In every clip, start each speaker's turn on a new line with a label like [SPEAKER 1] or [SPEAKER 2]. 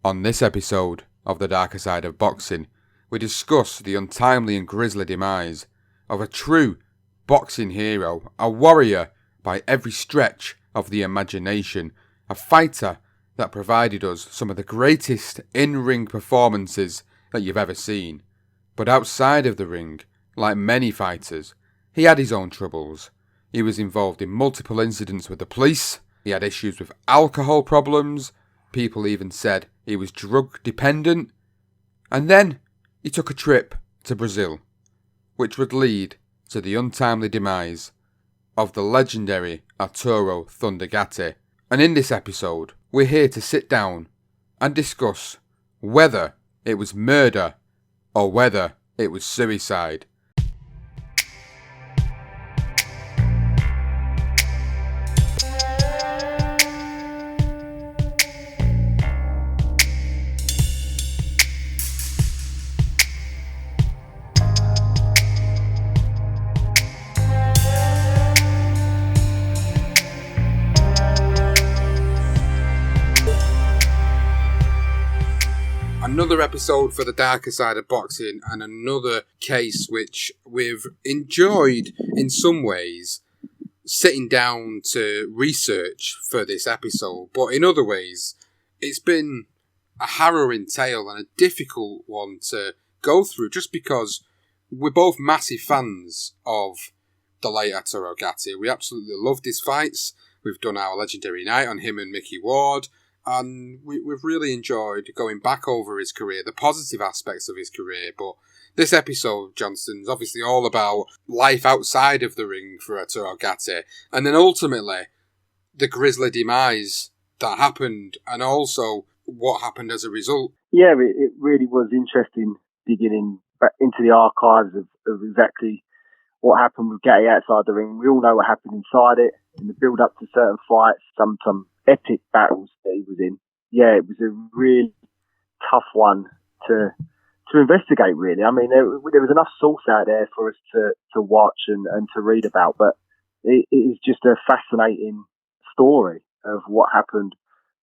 [SPEAKER 1] On this episode of The Darker Side of Boxing, we discuss the untimely and grisly demise of a true boxing hero, a warrior by every stretch of the imagination, a fighter that provided us some of the greatest in-ring performances that you've ever seen. But outside of the ring, like many fighters, he had his own troubles. He was involved in multiple incidents with the police, he had issues with alcohol problems, people even said he was drug dependent, and then he took a trip to Brazil, which would lead to the untimely demise of the legendary Arturo Thunder Gatti. And in this episode, we're here to sit down and discuss whether it was murder or whether it was suicide. Another episode for the darker side of boxing, and another case which we've enjoyed in some ways sitting down to research for this episode, but in other ways it's been a harrowing tale and a difficult one to go through, just because we're both massive fans of the late Arturo Gatti. We absolutely loved his fights. We've done our legendary night on him and Mickey Ward. And we've really enjoyed going back over his career, the positive aspects of his career. But this episode, Johnston, is obviously all about life outside of the ring for Arturo Gatti. And then ultimately, the grisly demise that happened, and also what happened as a result.
[SPEAKER 2] Yeah, it really was interesting digging back into the archives of exactly what happened with Gatti outside the ring. We all know what happened inside it, in the build-up to certain fights, some epic battles that he was in. Yeah, it was a really tough one to investigate, really. I mean, there was enough source out there for us to watch and to read about, but it is just a fascinating story of what happened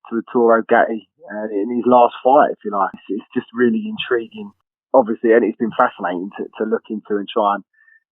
[SPEAKER 2] to Arturo Gatti in his last fight, if you like. It's just really intriguing, obviously, and it's been fascinating to look into and try and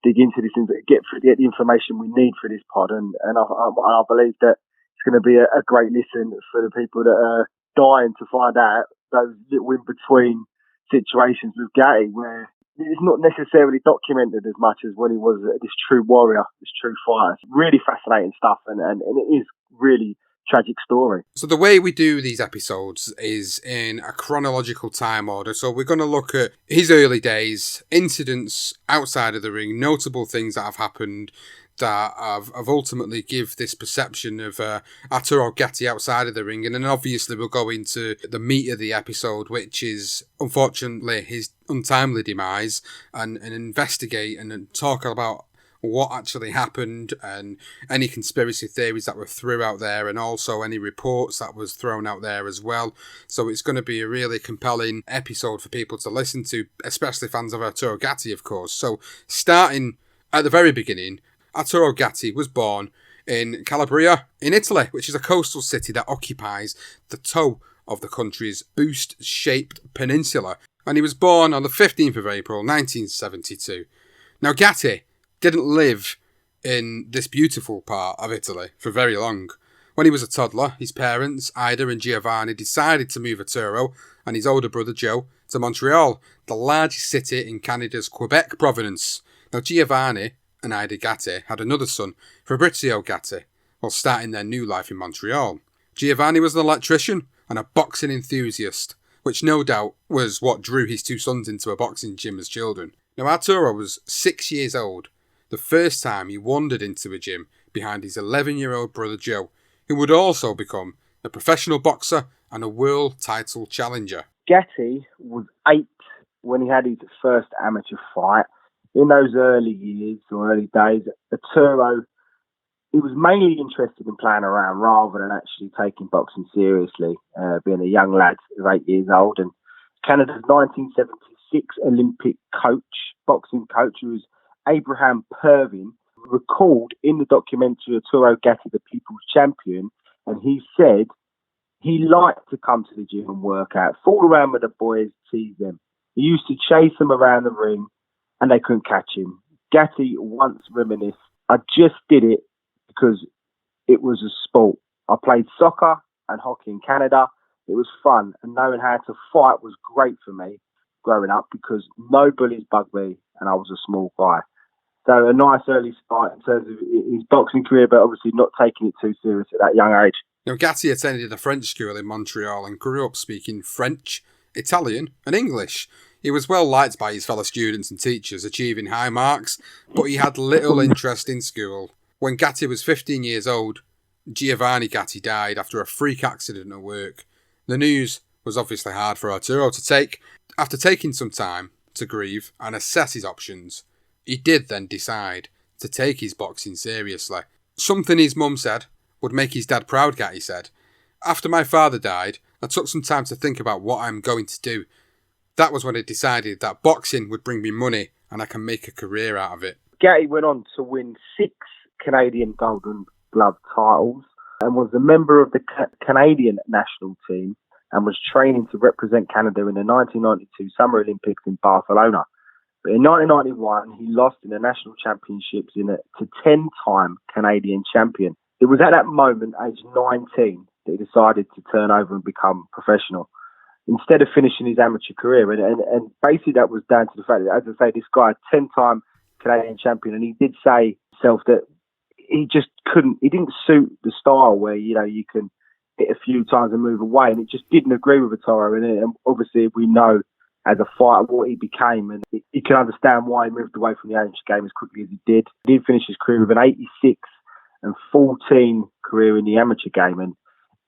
[SPEAKER 2] dig into this and get the information we need for this pod, and I believe that it's going to be a great listen for the people that are dying to find out those little in-between situations with Gatti, where it's not necessarily documented as much as when he was this true warrior, this true fighter. It's really fascinating stuff, and it is really tragic story.
[SPEAKER 1] So the way we do these episodes is in a chronological time order. So we're going to look at his early days, incidents outside of the ring, notable things that have happened that have ultimately give this perception of Arturo Gatti outside of the ring. And then obviously we'll go into the meat of the episode, which is unfortunately his untimely demise, and investigate and talk about what actually happened and any conspiracy theories that were thrown out there, and also any reports that was thrown out there as well. So it's going to be a really compelling episode for people to listen to, especially fans of Arturo Gatti, of course. So starting at the very beginning, Arturo Gatti was born in Calabria in Italy, which is a coastal city that occupies the toe of the country's boost-shaped peninsula. And he was born on the 15th of April 1972. Now Gatti didn't live in this beautiful part of Italy for very long. When he was a toddler, his parents, Ida and Giovanni, decided to move Arturo and his older brother Joe to Montreal, the largest city in Canada's Quebec province. Now Giovanni and Ida Gatti had another son, Fabrizio Gatti, while starting their new life in Montreal. Giovanni was an electrician and a boxing enthusiast, which no doubt was what drew his two sons into a boxing gym as children. Now Arturo was 6 years old the first time he wandered into a gym behind his 11-year-old brother Joe, who would also become a professional boxer and a world title challenger.
[SPEAKER 2] Gatti was 8 when he had his first amateur fight. In those early years or early days, Arturo, he was mainly interested in playing around rather than actually taking boxing seriously, being a young lad of 8 years old. And Canada's 1976 Olympic boxing coach, who was Abraham Pervin, recalled in the documentary Arturo Gatti, the People's Champion, and he said He liked to come to the gym and work out, fool around with the boys, tease them. He used to chase them around the ring and they couldn't catch him. Gatti once reminisced, I just did it because it was a sport. I played soccer and hockey in Canada. It was fun, and knowing how to fight was great for me growing up because no bullies bugged me and I was a small guy. So a nice early start in terms of his boxing career, but obviously not taking it too serious at that young age.
[SPEAKER 1] Now, Gatti attended a French school in Montreal and grew up speaking French, Italian and English. He was well liked by his fellow students and teachers, achieving high marks, but he had little interest in school. When Gatti was 15 years old, Giovanni Gatti died after a freak accident at work. The news was obviously hard for Arturo to take. After taking some time to grieve and assess his options, he did then decide to take his boxing seriously. Something his mum said would make his dad proud, Gatti said. After my father died, I took some time to think about what I'm going to do. That was when I decided that boxing would bring me money and I can make a career out of it.
[SPEAKER 2] Gatti went on to win 6 Canadian Golden Glove titles and was a member of the Canadian national team and was training to represent Canada in the 1992 Summer Olympics in Barcelona. But in 1991, he lost in the national championships to 10-time Canadian champion. It was at that moment, age 19, that he decided to turn over and become professional instead of finishing his amateur career. And basically that was down to the fact that, as I say, this guy, 10-time Canadian champion, and he did say himself that he just he didn't suit the style where, you can hit a few times and move away, and it just didn't agree with Arturo. And obviously we know as a fighter what he became, and you can understand why he moved away from the amateur game as quickly as he did. He did finish his career with an 86 and 14 career in the amateur game. And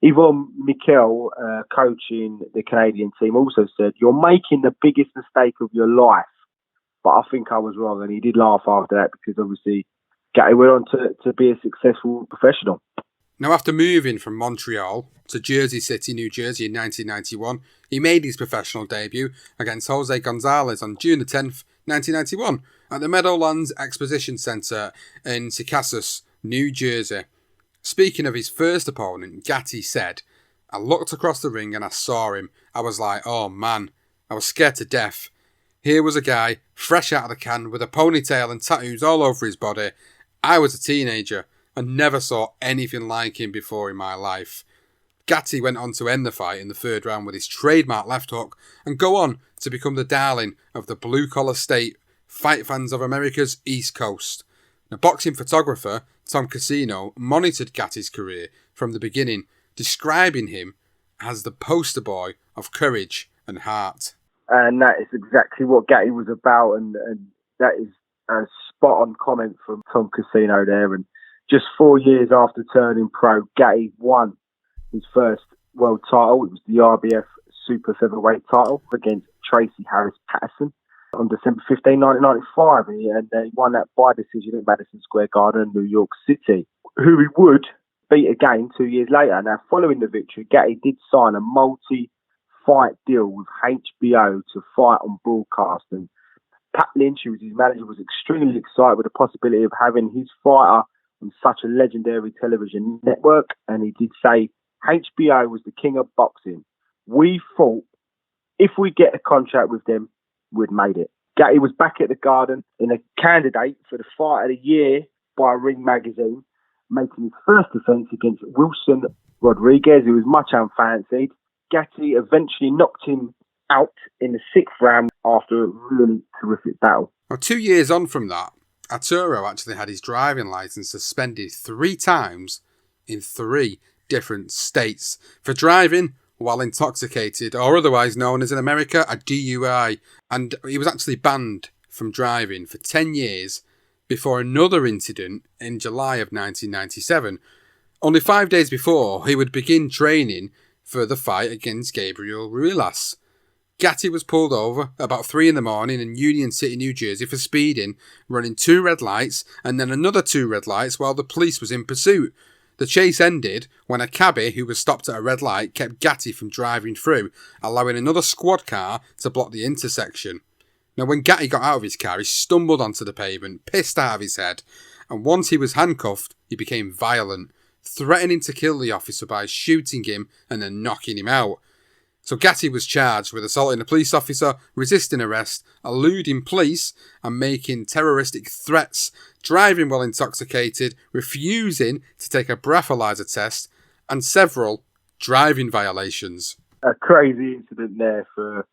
[SPEAKER 2] Yvonne Mikel, coaching the Canadian team, also said, "You're making the biggest mistake of your life." But I think I was wrong, and he did laugh after that because obviously Gatti went on to be a successful professional.
[SPEAKER 1] Now, after moving from Montreal to Jersey City, New Jersey in 1991, he made his professional debut against Jose Gonzalez on June the 10th, 1991, at the Meadowlands Exposition Centre in Secaucus, New Jersey. Speaking of his first opponent, Gatti said, "I looked across the ring and I saw him. I was like, oh man, I was scared to death. Here was a guy, fresh out of the can, with a ponytail and tattoos all over his body. I was a teenager and never saw anything like him before in my life." Gatti went on to end the fight in the third round with his trademark left hook and go on to become the darling of the blue-collar state fight fans of America's East Coast. Now, boxing photographer Tom Casino monitored Gatti's career from the beginning, describing him as the poster boy of courage and heart.
[SPEAKER 2] And that is exactly what Gatti was about, and that is a spot-on comment from Tom Casino there. And just 4 years after turning pro, Gatti won his first world title. It was the RBF Super Featherweight title against Tracy Harris Patterson on December 15, 1995. And he won that by decision at Madison Square Garden, New York City, who he would beat again 2 years later. Now, following the victory, Gatti did sign a multi-fight deal with HBO to fight on broadcast. And Pat Lynch, who was his manager, was extremely excited with the possibility of having his fighter on such a legendary television network. And he did say HBO was the king of boxing. We thought if we get a contract with them, we'd made it. Gatti was back at the Garden in a candidate for the Fight of the Year by Ring Magazine, making his first defence against Wilson Rodrigues, who was much unfancied. Gatti eventually knocked him out in the 6th round after a really terrific battle.
[SPEAKER 1] Now, 2 years on from that, Arturo actually had his driving licence suspended 3 times in 3 different states for driving while intoxicated, or otherwise known as in America a DUI. And he was actually banned from driving for 10 years before another incident in July of 1997. Only 5 days before, he would begin training for the fight against Gabriel Ruelas. Gatti was pulled over about 3 in the morning in Union City, New Jersey for speeding, running 2 red lights and then another 2 red lights while the police was in pursuit. The chase ended when a cabbie who was stopped at a red light kept Gatti from driving through, allowing another squad car to block the intersection. Now, when Gatti got out of his car, he stumbled onto the pavement, pissed out of his head, and once he was handcuffed, he became violent, threatening to kill the officer by shooting him and then knocking him out. So Gatti was charged with assaulting a police officer, resisting arrest, eluding police and making terroristic threats, driving while intoxicated, refusing to take a breathalyzer test, and several driving violations.
[SPEAKER 2] A crazy incident there for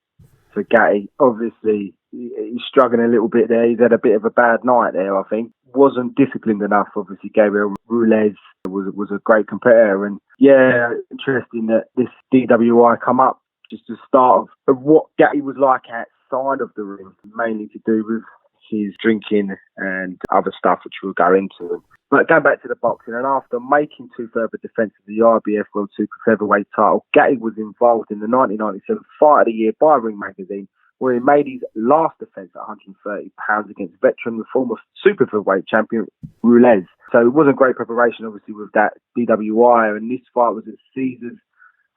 [SPEAKER 2] Gatti. Obviously, he's struggling a little bit there. He's had a bit of a bad night there, I think. Wasn't disciplined enough. Obviously, Gabriel Rules was a great competitor. And yeah, interesting that this DWI come up just the start of what Gatti was like outside of the ring, mainly to do with his drinking and other stuff, which we'll go into. But going back to the boxing, and after making 2 further defences of the IBF World Super Featherweight title, Gatti was involved in the 1997 Fight of the Year by Ring Magazine, where he made his last defence at 130 pounds against veteran, the former super featherweight champion, Rules. So it wasn't great preparation, obviously, with that DWI, and this fight was at Caesars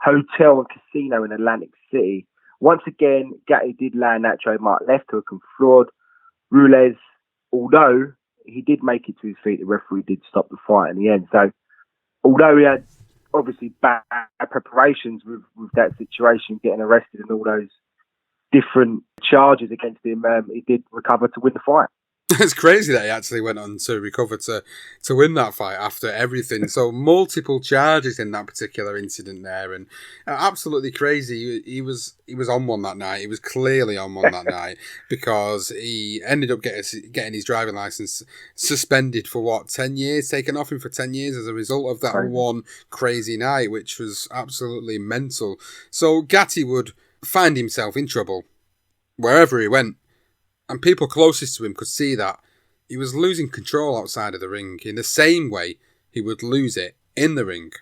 [SPEAKER 2] Hotel and Casino in Atlantic City. Once again, Gatti did land that trademark left hook and floored Rules, although he did make it to his feet. The referee did stop the fight in the end. So although he had obviously bad preparations with that situation, getting arrested and all those different charges against him, he did recover to win the fight.
[SPEAKER 1] It's crazy that he actually went on to recover to win that fight after everything. So multiple charges in that particular incident there, and absolutely crazy. He was on one that night. He was clearly on one that night because he ended up getting his driving license suspended for 10 years, taken off him for 10 years as a result of that one crazy night, which was absolutely mental. So Gatti would find himself in trouble wherever he went. And people closest to him could see that he was losing control outside of the ring in the same way he would lose it in the ring.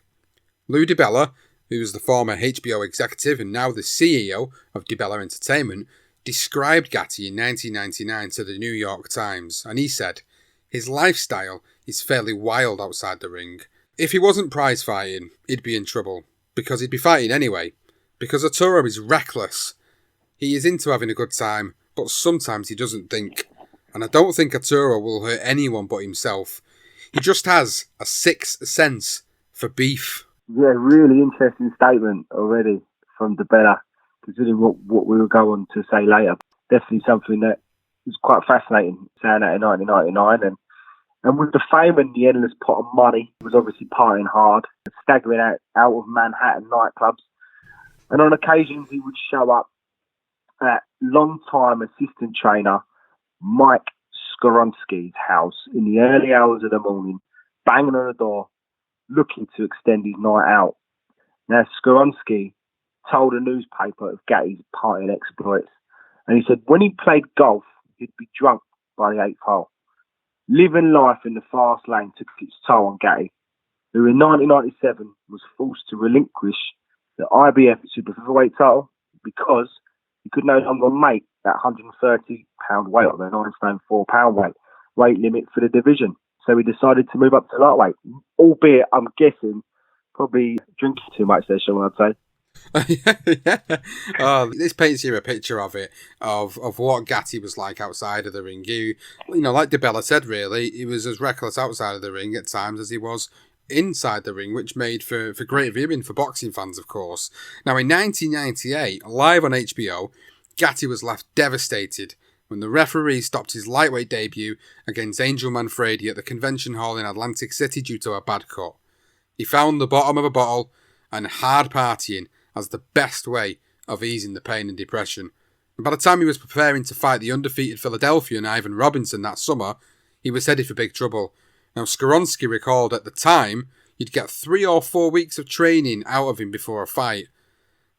[SPEAKER 1] Lou DiBella, who was the former HBO executive and now the CEO of DiBella Entertainment, described Gatti in 1999 to the New York Times, and he said, "His lifestyle is fairly wild outside the ring. If he wasn't prize fighting, he'd be in trouble, because he'd be fighting anyway, because Arturo is reckless. He is into having a good time, but sometimes he doesn't think. And I don't think Arturo will hurt anyone but himself. He just has a sixth sense for beef."
[SPEAKER 2] Yeah, really interesting statement already from DiBella, considering what we will go on to say later. Definitely something that was quite fascinating, saying that in 1999. And with the fame and the endless pot of money, he was obviously partying hard, staggering out of Manhattan nightclubs. And on occasions, he would show up at long-time assistant trainer Mike Skoronsky's house in the early hours of the morning, banging on the door, looking to extend his night out. Now, Skoronsky told a newspaper of Gatti's partying exploits, and he said when he played golf, he'd be drunk by the 8th hole. Living life in the fast lane took its toll on Gatti, who in 1997 was forced to relinquish the IBF Super Featherweight title because he could no longer make that 130-pound weight, or the 9 stone 4 pound weight limit for the division. So he decided to move up to lightweight, albeit, I'm guessing, probably drinking too much there, Sean, I'd say.
[SPEAKER 1] Yeah. Oh, this paints you a picture of it, of what Gatti was like outside of the ring. He, like DiBella said, really, he was as reckless outside of the ring at times as he was inside the ring, which made for great viewing for boxing fans, of course. Now, in 1998, live on HBO, Gatti was left devastated when the referee stopped his lightweight debut against Angel Manfredi at the Convention Hall in Atlantic City due to a bad cut. He found the bottom of a bottle and hard partying as the best way of easing the pain and depression. And by the time he was preparing to fight the undefeated Philadelphian Ivan Robinson that summer, he was headed for big trouble. Now, Skoronsky recalled at the time you'd get 3 or 4 weeks of training out of him before a fight.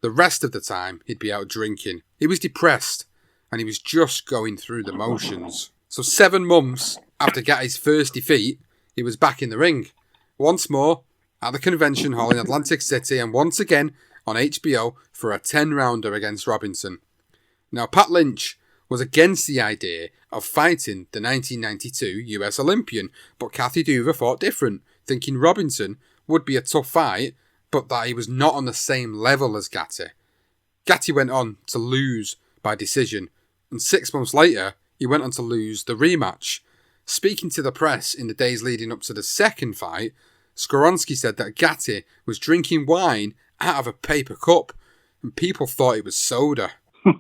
[SPEAKER 1] The rest of the time, he'd be out drinking. He was depressed, and he was just going through the motions. So 7 months after Gatti's first defeat, he was back in the ring. Once more, at the Convention Hall in Atlantic City, and once again on HBO for a 10-rounder against Robinson. Now, Pat Lynch was against the idea of fighting the 1992 US Olympian, but Kathy Duva thought different, thinking Robinson would be a tough fight, but that he was not on the same level as Gatti. Gatti went on to lose by decision, and 6 months later, he went on to lose the rematch. Speaking to the press in the days leading up to the second fight, Skoronsky said that Gatti was drinking wine out of a paper cup, and people thought it was soda.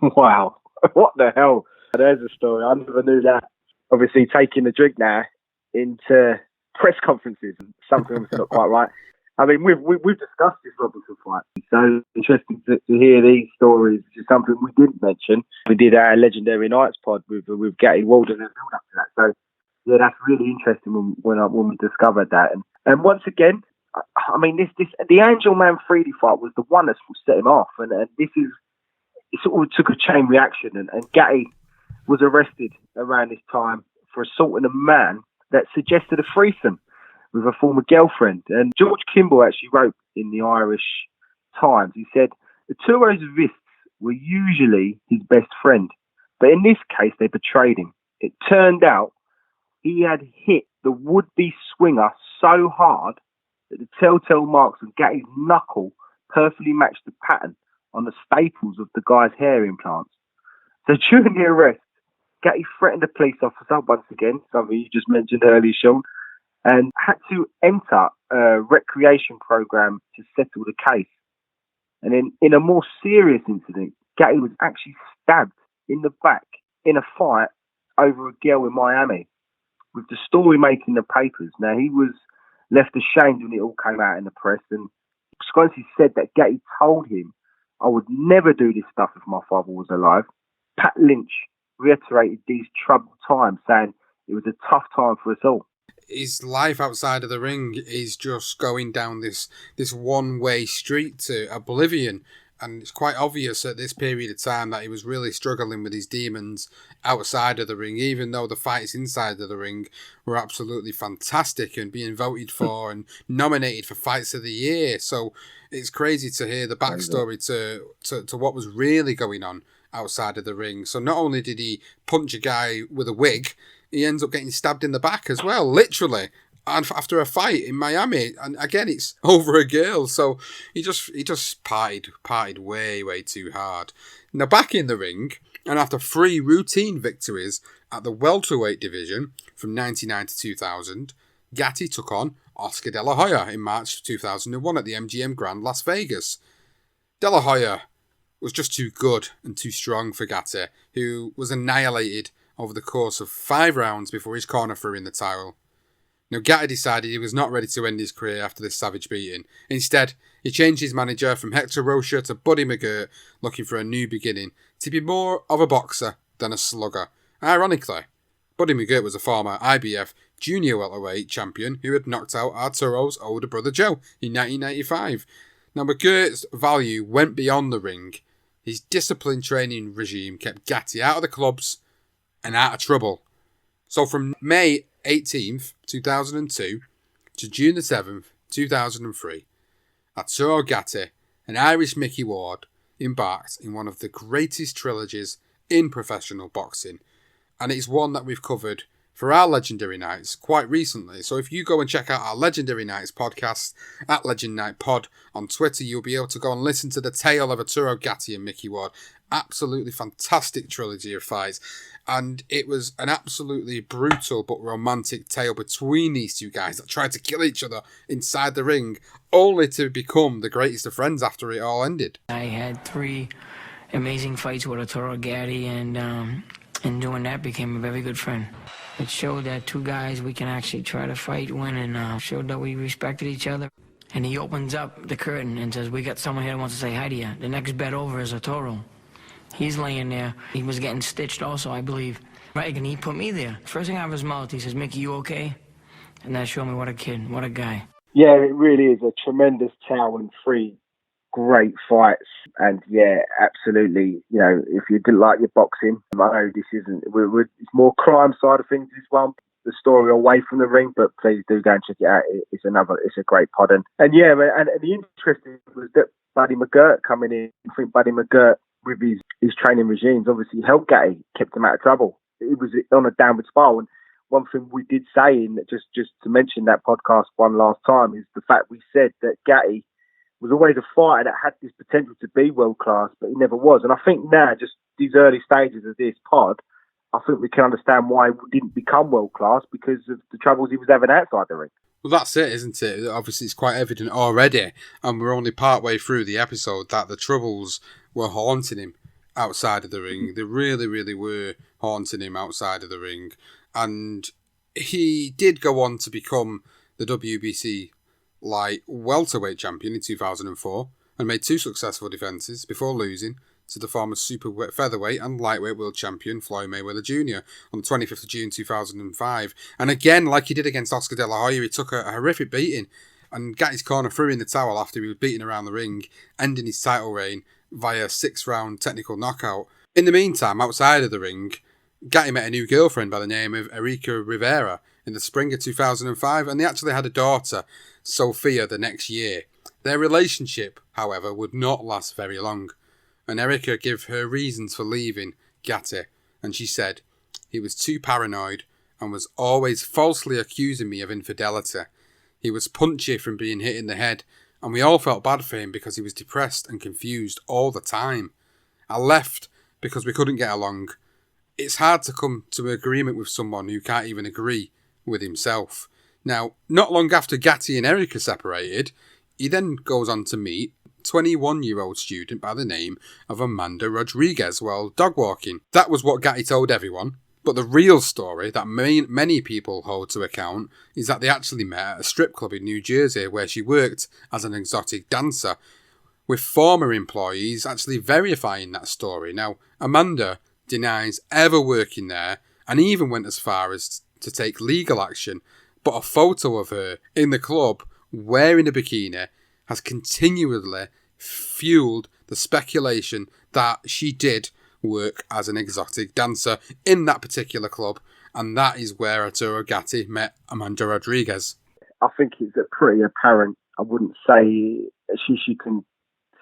[SPEAKER 2] Wow. What the hell? There's a story. I never knew that. Obviously, taking the drink now into press conferences, something was not quite right. I mean, we've discussed this Robinson fight. So interesting to hear these stories. It's something we didn't mention. We did our Legendary Nights pod with Gatti-Ward and build up to that. So yeah, that's really interesting when we discovered that. And once again, I mean, the Angel Man Freely fight was the one that set him off, and this is it sort of took a chain reaction, and Gatti was arrested around this time for assaulting a man that suggested a threesome with a former girlfriend. And George Kimball actually wrote in the Irish Times, he said, Arturo's wrists were usually his best friend, but in this case they betrayed him. It turned out he had hit the would-be swinger so hard that the telltale marks on Gatti's knuckle perfectly matched the pattern on the staples of the guy's hair implants. So during the arrest, Gatti threatened the police officer once again, something you just mentioned earlier, Sean, and had to enter a recreation program to settle the case. And then in a more serious incident, Gatti was actually stabbed in the back in a fight over a girl in Miami, with the story making the papers. Now, he was left ashamed when it all came out in the press, and Scornsky said that Gatti told him, I would never do this stuff if my father was alive. Pat Lynch reiterated these troubled times, saying it was a tough time for us all.
[SPEAKER 1] His life outside of the ring is just going down this one-way street to oblivion. And it's quite obvious at this period of time that he was really struggling with his demons outside of the ring, even though the fights inside of the ring were absolutely fantastic and being voted for and nominated for Fights of the Year. So it's crazy to hear the backstory to what was really going on outside of the ring. So not only did he punch a guy with a wig, he ends up getting stabbed in the back as well, literally. And after a fight in Miami, and again, it's over a girl, so he just partied way too hard. Now back in the ring, and after 3 routine victories at the welterweight division from 1999 to 2000, Gatti took on Oscar De La Hoya in March 2001 at the MGM Grand Las Vegas. De La Hoya was just too good and too strong for Gatti, who was annihilated over the course of 5 rounds before his corner threw in the towel. Now, Gatti decided he was not ready to end his career after this savage beating. Instead, he changed his manager from Hector Rocha to Buddy McGirt, looking for a new beginning, to be more of a boxer than a slugger. Ironically, Buddy McGirt was a former IBF junior welterweight champion who had knocked out Arturo's older brother Joe in 1995. Now, McGirt's value went beyond the ring. His disciplined training regime kept Gatti out of the clubs and out of trouble. So from May 18th, 2002 to June the 7th, 2003, Arturo Gatti and Irish Mickey Ward embarked in one of the greatest trilogies in professional boxing, and it's one that we've covered for our Legendary Nights quite recently. So if you go and check out our Legendary Nights podcast at Legend Night Pod on Twitter, you'll be able to go and listen to the tale of Arturo Gatti and Mickey Ward. Absolutely fantastic trilogy of fights. And it was an absolutely brutal but romantic tale between these two guys that tried to kill each other inside the ring, only to become the greatest of friends after it all ended.
[SPEAKER 3] I had 3 amazing fights with Arturo Gatti, and doing that became a very good friend. It showed that 2 guys, we can actually try to fight, win, and showed that we respected each other. And he opens up the curtain and says, we got someone here that wants to say hi to you. The next bet over is Arturo. He's laying there. He was getting stitched also, I believe. Right, and he put me there. First thing out of his mouth, he says, Mickey, you okay? And that showed me what a kid, what a guy.
[SPEAKER 2] Yeah, it really is a tremendous tale and 3 great fights. And yeah, absolutely. You know, if you didn't like your boxing, I know this isn't, it's more crime side of things, this one. The story away from the ring, but please do go and check it out. It's a great pod. And yeah, and the interesting was that Buddy McGirt coming in. I think Buddy McGirt, with his training regimes, obviously helped Gatti, kept him out of trouble. It was on a downward spiral. And one thing we did say, in just to mention that podcast one last time, is the fact we said that Gatti was always a fighter that had this potential to be world class, but he never was. And I think now, just these early stages of this pod, I think we can understand why he didn't become world class, because of the troubles he was having outside the ring.
[SPEAKER 1] Well, that's it, isn't it? Obviously, it's quite evident already, and we're only part way through the episode, that the troubles were haunting him outside of the ring. They really, really were haunting him outside of the ring. And he did go on to become the WBC light welterweight champion in 2004 and made 2 successful defences before losing to the former super featherweight and lightweight world champion Floyd Mayweather Jr. on the 25th of June 2005. And again, like he did against Oscar De La Hoya, he took a horrific beating and Gatti's corner threw in the towel after he was beaten around the ring, ending his title reign via a 6-round technical knockout. In the meantime, outside of the ring, Gatti met a new girlfriend by the name of Erika Rivera in the spring of 2005, and they actually had a daughter, Sophia, the next year. Their relationship, however, would not last very long, and Erika gave her reasons for leaving Gatti, and she said, "He was too paranoid and was always falsely accusing me of infidelity. He was punchy from being hit in the head, and we all felt bad for him because he was depressed and confused all the time. I left because we couldn't get along. It's hard to come to an agreement with someone who can't even agree with himself." Now, not long after Gatti and Erika separated, he then goes on to meet 21-year-old student by the name of Amanda Rodrigues while dog walking. That was what Gatti told everyone, but the real story that many people hold to account is that they actually met at a strip club in New Jersey where she worked as an exotic dancer, with former employees actually verifying that story. Now, Amanda denies ever working there and even went as far as to take legal action, but a photo of her in the club wearing a bikini has continually fueled the speculation that she did work as an exotic dancer in that particular club, and that is where Arturo Gatti met Amanda Rodrigues.
[SPEAKER 2] I think it's pretty apparent. I wouldn't say she can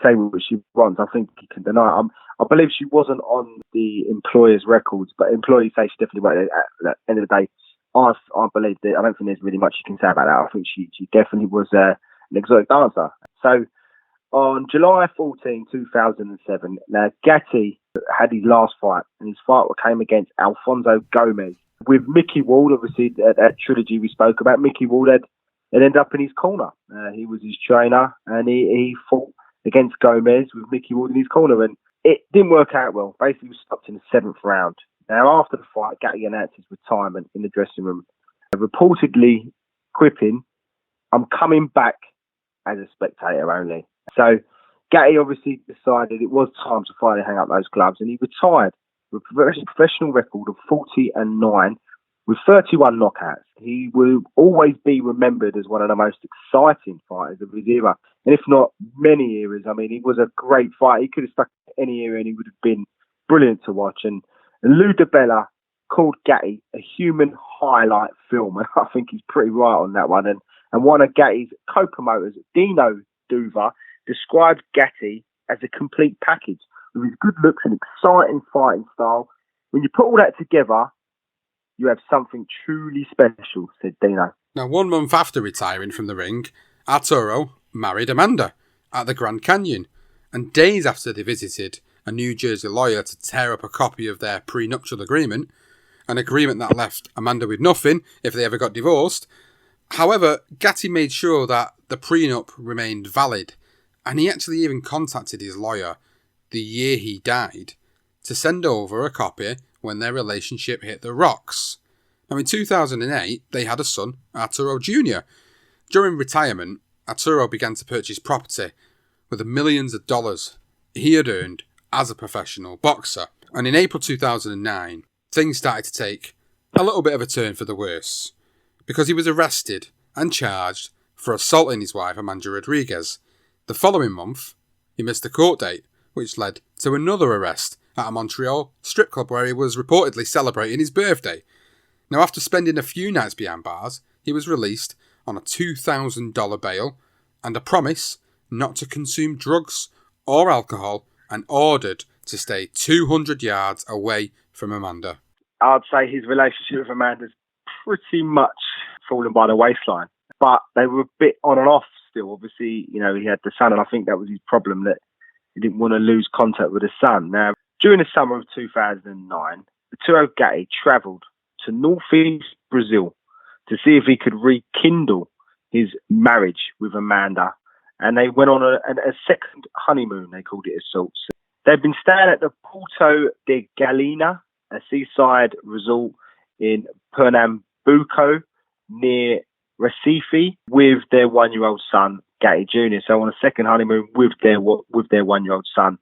[SPEAKER 2] say what she wants. I think you can deny it. I believe she wasn't on the employer's records, but employees say she definitely went. At the end of the day, I believe that. I don't think there's really much you can say about that. I think she definitely was an exotic dancer. So on July 14, 2007, now Gatti had his last fight, and his fight came against Alfonso Gomez. With Mickey Ward, obviously, that trilogy we spoke about, Mickey Ward had ended up in his corner. He was his trainer, and he fought against Gomez with Mickey Ward in his corner, and it didn't work out well. Basically, he was stopped in the 7th round. Now, after the fight, Gatti announced his retirement in the dressing room, reportedly quipping, "I'm coming back as a spectator only." So Gatti obviously decided it was time to finally hang up those gloves, and he retired with a professional record of 40-9 with 31 knockouts. He will always be remembered as one of the most exciting fighters of his era, and if not many eras. I mean, he was a great fighter. He could have stuck any era and he would have been brilliant to watch. And Lou DiBella called Gatti a human highlight film, and I think he's pretty right on that one. And one of Gatti's co-promoters, Dino Duva, described Gatti as a complete package with his good looks and exciting fighting style. When you put all that together, you have something truly special, said Dino.
[SPEAKER 1] Now, 1 month after retiring from the ring, Arturo married Amanda at the Grand Canyon, and days after they visited a New Jersey lawyer to tear up a copy of their prenuptial agreement, an agreement that left Amanda with nothing if they ever got divorced. However, Gatti made sure that the prenup remained valid, and he actually even contacted his lawyer the year he died to send over a copy when their relationship hit the rocks. Now, in 2008, they had a son, Arturo Jr. During retirement, Arturo began to purchase property with the millions of dollars he had earned as a professional boxer. And in April 2009, things started to take a little bit of a turn for the worse, because he was arrested and charged for assaulting his wife, Amanda Rodrigues. The following month, he missed a court date, which led to another arrest at a Montreal strip club where he was reportedly celebrating his birthday. Now, after spending a few nights behind bars, he was released on a $2,000 bail and a promise not to consume drugs or alcohol, and ordered to stay 200 yards away from Amanda.
[SPEAKER 2] I'd say his relationship with Amanda's pretty much fallen by the waistline, but they were a bit on and off still. Obviously, he had the son, and I think that was his problem, that he didn't want to lose contact with his son. Now, during the summer of 2009, Arturo Gatti travelled to northeast Brazil to see if he could rekindle his marriage with Amanda, and they went on a second honeymoon. They called it as sorts. They'd been staying at the Porto de Galena, a seaside resort in Pernambuco near Recife, with their 1-year-old son Gatti Jr. So on a second honeymoon with their 1-year-old son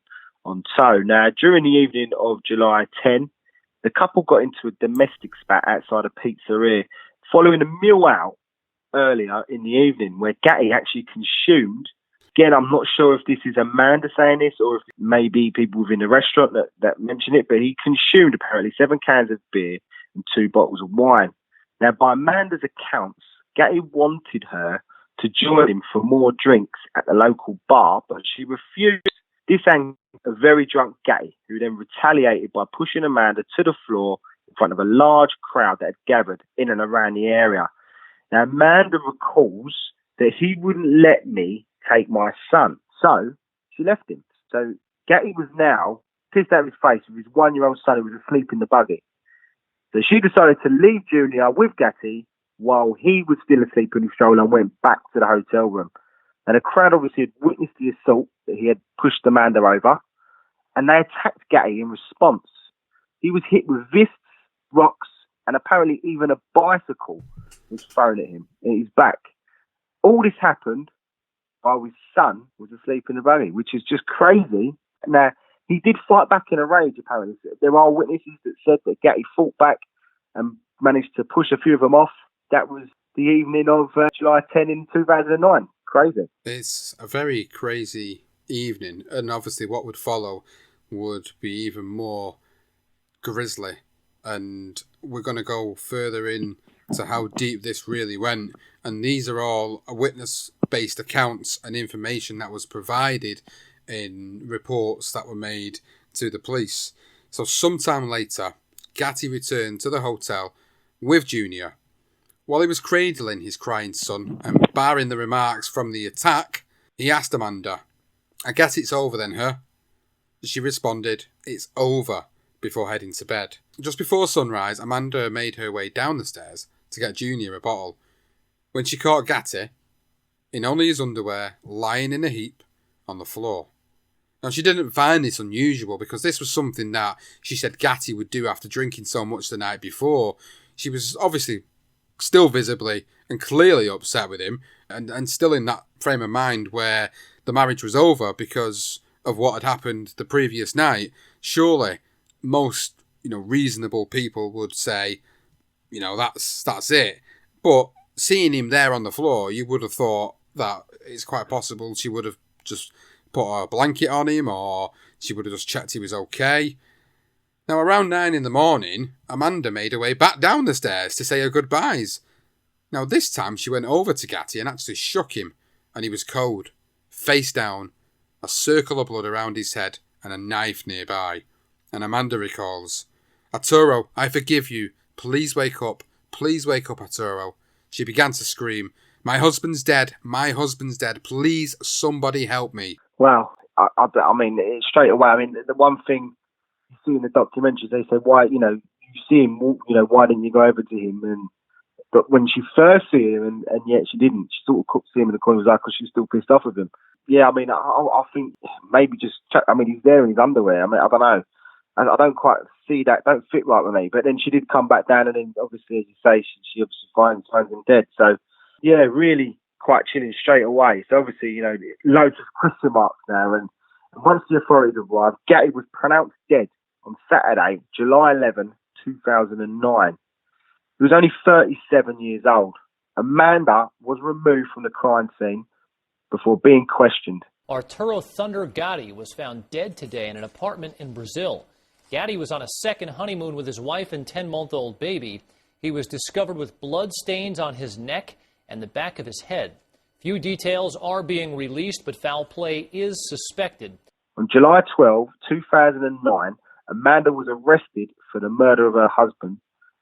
[SPEAKER 2] on tow. Now, during the evening of July 10, the couple got into a domestic spat outside a pizzeria following a meal out earlier in the evening, where Gatti actually consumed. Again, I'm not sure if this is Amanda saying this or if maybe people within the restaurant that mentioned it, but he consumed apparently 7 cans of beer and 2 bottles of wine. Now, by Amanda's accounts, Gatti wanted her to join him for more drinks at the local bar, but she refused. This angered a very drunk Gatti, who then retaliated by pushing Amanda to the floor in front of a large crowd that had gathered in and around the area. Now, Amanda recalls that he wouldn't let me take my son, so she left him. So Gatti was now pissed out of his face with his 1-year-old son who was asleep in the buggy. So she decided to leave Junior with Gatti while he was still asleep in his stroller and went back to the hotel room. And the crowd obviously had witnessed the assault that he had pushed Amanda over, and they attacked Gatti in response. He was hit with fists, rocks, and apparently even a bicycle was thrown at him in his back. All this happened while his son was asleep in the buggy, which is just crazy. Now, he did fight back in a rage, apparently. There are witnesses that said that Gatti fought back and managed to push a few of them off. That was the evening of July 10 in 2009. Crazy.
[SPEAKER 1] It's a very crazy evening, and obviously what would follow would be even more grisly. And we're going to go further in to how deep this really went. And these are all witness-based accounts and information that was provided in reports that were made to the police. So sometime later, Gatti returned to the hotel with Junior. While he was cradling his crying son and barring the remarks from the attack, he asked Amanda, "I guess it's over then, huh?" She responded, "It's over," before heading to bed. Just before sunrise, Amanda made her way down the stairs to get Junior a bottle, when she caught Gatti, in only his underwear, lying in a heap on the floor. Now, she didn't find this unusual because this was something that she said Gatti would do after drinking so much the night before. She was obviously still visibly and clearly upset with him and still in that frame of mind where the marriage was over because of what had happened the previous night. Surely most, reasonable people would say, that's it. But seeing him there on the floor, you would have thought that it's quite possible she would have just put a blanket on him, or she would have just checked he was okay. Now, around 9 in the morning, Amanda made her way back down the stairs to say her goodbyes. Now, this time she went over to Gatti and actually shook him, and he was cold, face down, a circle of blood around his head, and a knife nearby. And Amanda recalls, "Arturo, I forgive you. Please wake up. Please wake up, Arturo." She began to scream, "My husband's dead. My husband's dead. Please, somebody help me."
[SPEAKER 2] Wow. I mean, straight away, the one thing you see in the documentaries, they say, why, you see him walk, why didn't you go over to him? But when she first see him, and yet she didn't, she sort of could see him in the corner of his eye because she was still pissed off with him. Yeah, I think maybe just check. He's there in his underwear. I don't know. I don't quite see that. Don't fit right with me. But then she did come back down, and then obviously, as you say, she obviously finds him dead. So, yeah, really quite chilling straight away. So obviously, loads of question marks now. And once the authorities arrived, Gatti was pronounced dead on Saturday, July 11, 2009. He was only 37 years old. Amanda was removed from the crime scene before being questioned.
[SPEAKER 4] Arturo Thunder Gatti was found dead today in an apartment in Brazil. Gatti was on a second honeymoon with his wife and 10-month-old baby. He was discovered with blood stains on his neck and the back of his head. Few details are being released, but foul play is suspected.
[SPEAKER 2] On July 12, 2009, Amanda was arrested for the murder of her husband,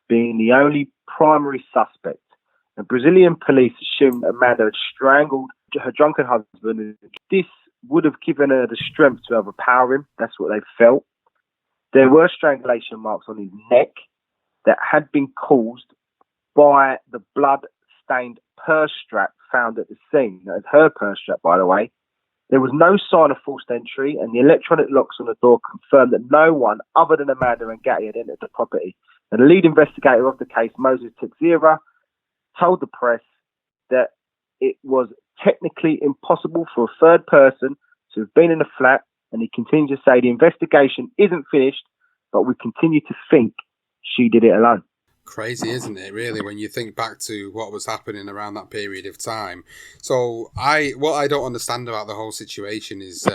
[SPEAKER 2] being the only primary suspect. The Brazilian police assumed Amanda had strangled her drunken husband. This would have given her the strength to overpower him. That's what they felt. There were strangulation marks on his neck that had been caused by the blood blood-stained purse strap found at the scene. That is her purse strap, by the way. There was no sign of forced entry, and the electronic locks on the door confirmed that no one other than Amanda and Gatti had entered the property. And the lead investigator of the case, Moses Teixeira, told the press that it was technically impossible for a third person to have been in the flat, and he continued to say the investigation isn't finished, but we continue to think she did it alone.
[SPEAKER 1] Crazy, isn't it, really, when you think back to what was happening around that period of time. So what I don't understand about the whole situation is,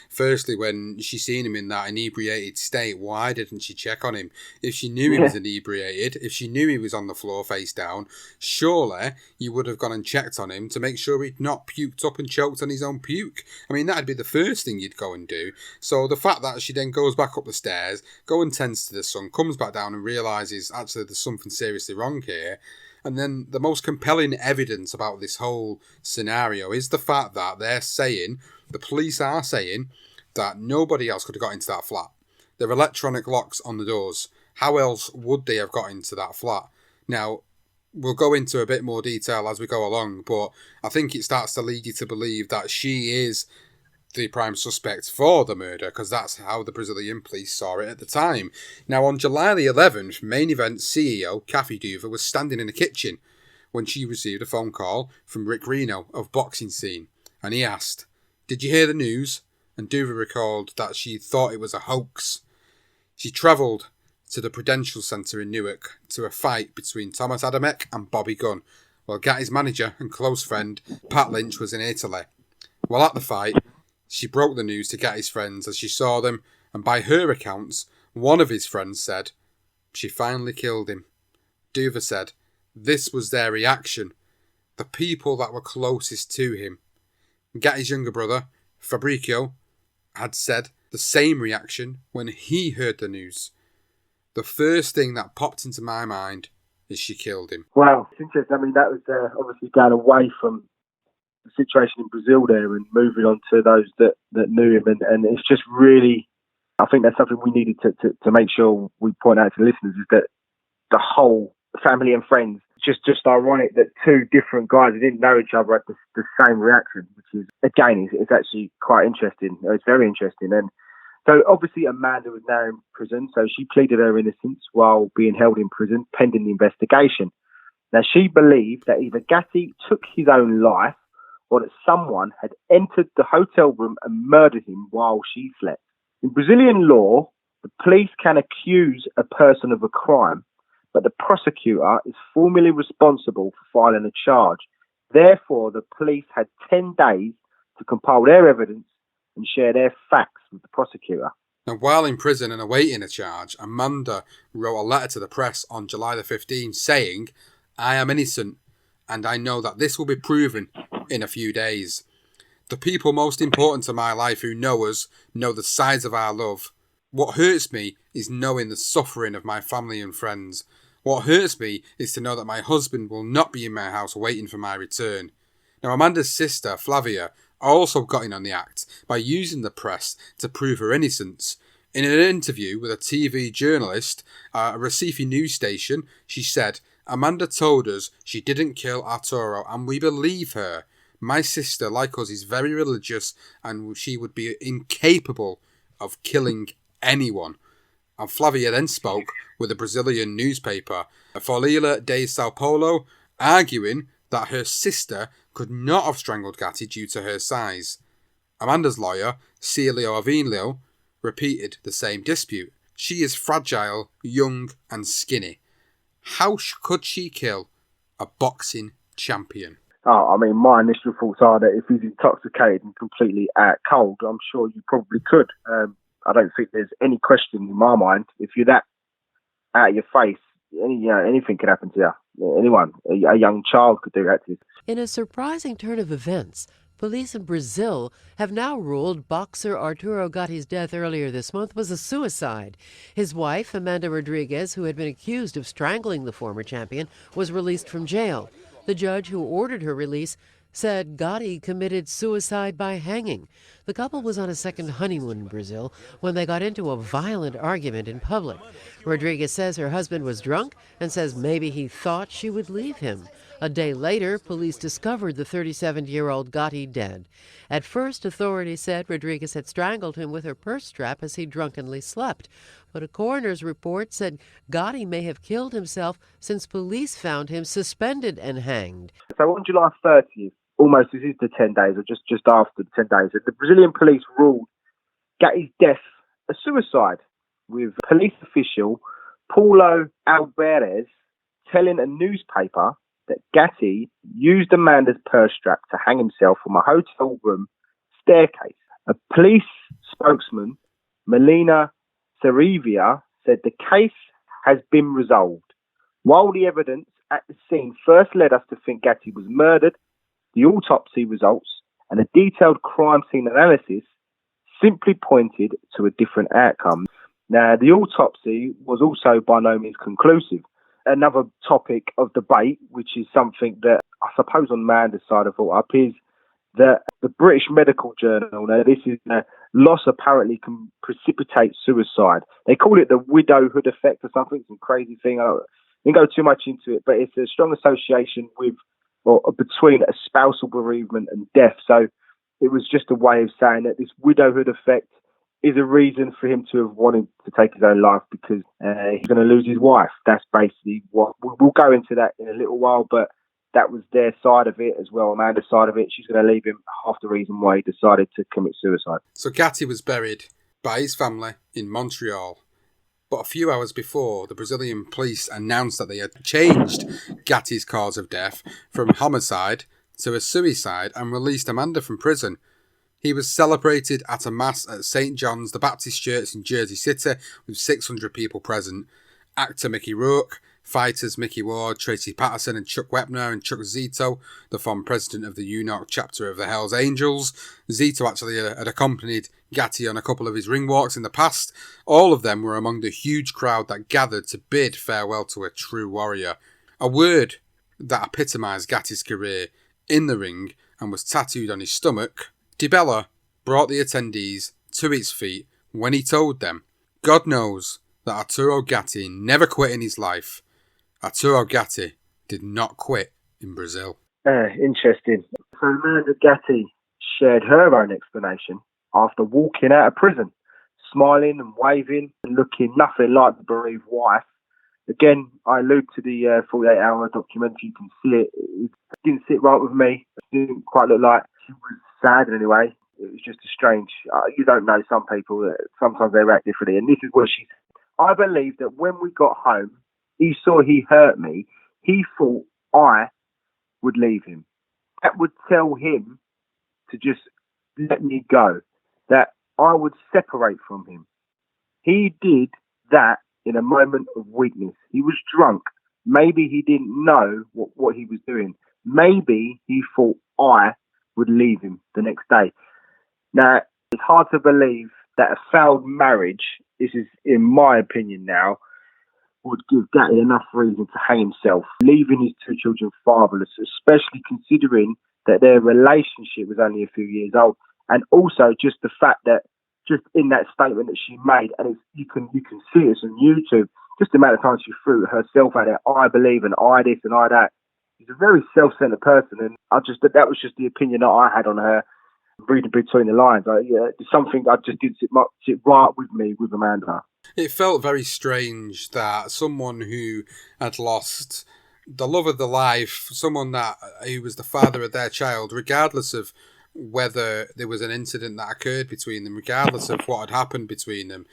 [SPEAKER 1] firstly, when she seen him in that inebriated state, why didn't she check on him? If she knew he was inebriated, if she knew he was on the floor face down, surely you would have gone and checked on him to make sure he'd not puked up and choked on his own puke. I mean, that'd be the first thing you'd go and do. So the fact that she then goes back up the stairs, go and tends to the son, comes back down and realises actually there's something seriously wrong here. And then the most compelling evidence about this whole scenario is the fact that the police are saying that nobody else could have got into that flat. There are electronic locks on the doors. How else would they have got into that flat? Now, we'll go into a bit more detail as we go along, but I think it starts to lead you to believe that she is the prime suspect for the murder, because that's how the Brazilian police saw it at the time. Now, on July the 11th, Main Event CEO Kathy Duva was standing in the kitchen when she received a phone call from Rick Reno of Boxing Scene, and he asked, "Did you hear the news?" And Duva recalled that she thought it was a hoax. She travelled to the Prudential Centre in Newark to a fight between Thomas Adamek and Bobby Gunn, while Gatti's manager and close friend Pat Lynch was in Italy. While at the fight, she broke the news to Gatti's friends as she saw them, and by her accounts, one of his friends said, "She finally killed him." Duva said, "This was their reaction, the people that were closest to him." Gatti's younger brother, Fabrizio, had said the same reaction when he heard the news. "The first thing that popped into my mind is she killed him."
[SPEAKER 2] Wow, it's interesting. I mean, that was obviously going away from the situation in Brazil there and moving on to those that knew him. And it's just really, I think that's something we needed to make sure we point out to the listeners, is that the whole family and friends, just ironic that two different guys who didn't know each other had the same reaction, which is, again, it's actually quite interesting. It's very interesting. And so obviously Amanda was now in prison, so she pleaded her innocence while being held in prison pending the investigation. Now, she believed that either Gatti took his own life or that someone had entered the hotel room and murdered him while she slept. In Brazilian law, the police can accuse a person of a crime, but the prosecutor is formally responsible for filing a charge. Therefore, the police had 10 days to compile their evidence and share their facts with the prosecutor.
[SPEAKER 1] Now, while in prison and awaiting a charge, Amanda wrote a letter to the press on July the 15th saying, "I am innocent, and I know that this will be proven in a few days. The people most important to my life who know us know the size of our love. What hurts me is knowing the suffering of my family and friends. What hurts me is to know that my husband will not be in my house waiting for my return." Now, Amanda's sister, Flavia, also got in on the act by using the press to prove her innocence. In an interview with a TV journalist at a Recife news station, she said, "Amanda told us she didn't kill Arturo, and we believe her. My sister, like us, is very religious, and she would be incapable of killing anyone." And Flavia then spoke with a Brazilian newspaper, Folha de Sao Paulo, arguing that her sister could not have strangled Gatti due to her size. Amanda's lawyer, Celio Avinlio, repeated the same dispute. "She is fragile, young, and skinny. How could she kill a boxing champion?"
[SPEAKER 2] Oh, I mean, my initial thoughts are that if he's intoxicated and completely out cold, I'm sure you probably could. I don't think there's any question in my mind. If you're that out of your face, anything could happen to you. Anyone, a young child could do that to you.
[SPEAKER 5] In a surprising turn of events, police in Brazil have now ruled boxer Arturo Gatti's death earlier this month was a suicide. His wife, Amanda Rodrigues, who had been accused of strangling the former champion, was released from jail. The judge who ordered her release said Gatti committed suicide by hanging. The couple was on a second honeymoon in Brazil when they got into a violent argument in public. Rodrigues says her husband was drunk and says maybe he thought she would leave him. A day later, police discovered the 37-year-old Gatti dead. At first, authorities said Rodrigues had strangled him with her purse strap as he drunkenly slept. But a coroner's report said Gatti may have killed himself since police found him suspended and hanged.
[SPEAKER 2] So on July 30th, almost this is the 10 days, or just after the 10 days, the Brazilian police ruled Gatti's death a suicide, with police official Paulo Alvarez telling a newspaper that Gatti used Amanda's purse strap to hang himself from a hotel room staircase. A police spokesman, Melina Sarivia, said the case has been resolved. While the evidence at the scene first led us to think Gatti was murdered, the autopsy results and a detailed crime scene analysis simply pointed to a different outcome. Now, the autopsy was also by no means conclusive. Another topic of debate, which is something that I suppose on Amanda's side I thought up, is that the British Medical Journal, now this is loss apparently can precipitate suicide. They call it the widowhood effect or something, some crazy thing. I didn't go too much into it, but it's a strong association with or between a spousal bereavement and death. So it was just a way of saying that this widowhood effect is a reason for him to have wanted to take his own life because he's going to lose his wife. That's basically what we'll go into that in a little while, but that was their side of it as well, Amanda's side of it. She's going to leave him, half the reason why he decided to commit suicide.
[SPEAKER 1] So Gatti was buried by his family in Montreal. But a few hours before, the Brazilian police announced that they had changed Gatti's cause of death from homicide to a suicide and released Amanda from prison. He was celebrated at a mass at St. John's, the Baptist Church in Jersey City, with 600 people present. Actor Mickey Rourke, fighters Mickey Ward, Tracy Patterson and Chuck Wepner and Chuck Zito, the former president of the UNOC chapter of the Hells Angels. Zito actually had accompanied Gatti on a couple of his ring walks in the past. All of them were among the huge crowd that gathered to bid farewell to a true warrior. A word that epitomised Gatti's career in the ring and was tattooed on his stomach. DiBella brought the attendees to his feet when he told them, God knows that Arturo Gatti never quit in his life. Arturo Gatti did not quit in Brazil.
[SPEAKER 2] Interesting. So Amanda Gatti shared her own explanation after walking out of prison, smiling and waving and looking nothing like the bereaved wife. Again, I allude to the 48-hour documentary. You can see it. It didn't sit right with me. It didn't quite look like she was sad in any way. It was just a strange... you don't know some people, that sometimes they react differently. And this is what she said. I believe that when we got home, he saw he hurt me. He thought I would leave him. That would tell him to just let me go, that I would separate from him. He did that in a moment of weakness. He was drunk. Maybe he didn't know what he was doing. Maybe he thought I would leave him the next day. Now, it's hard to believe that a failed marriage, this is in my opinion now, would give Gatti enough reason to hang himself, leaving his two children fatherless, especially considering that their relationship was only a few years old. And also just the fact that just in that statement that she made, and you can see it on YouTube, just the amount of times she threw herself out there, I believe and I this and I that. She's a very self-centered person, and that was just the opinion that I had on her, reading between the lines. It's something I just didn't sit right with me with Amanda.
[SPEAKER 1] It felt very strange that someone who had lost the love of their life, someone who was the father of their child, regardless of whether there was an incident that occurred between them, regardless of what had happened between them,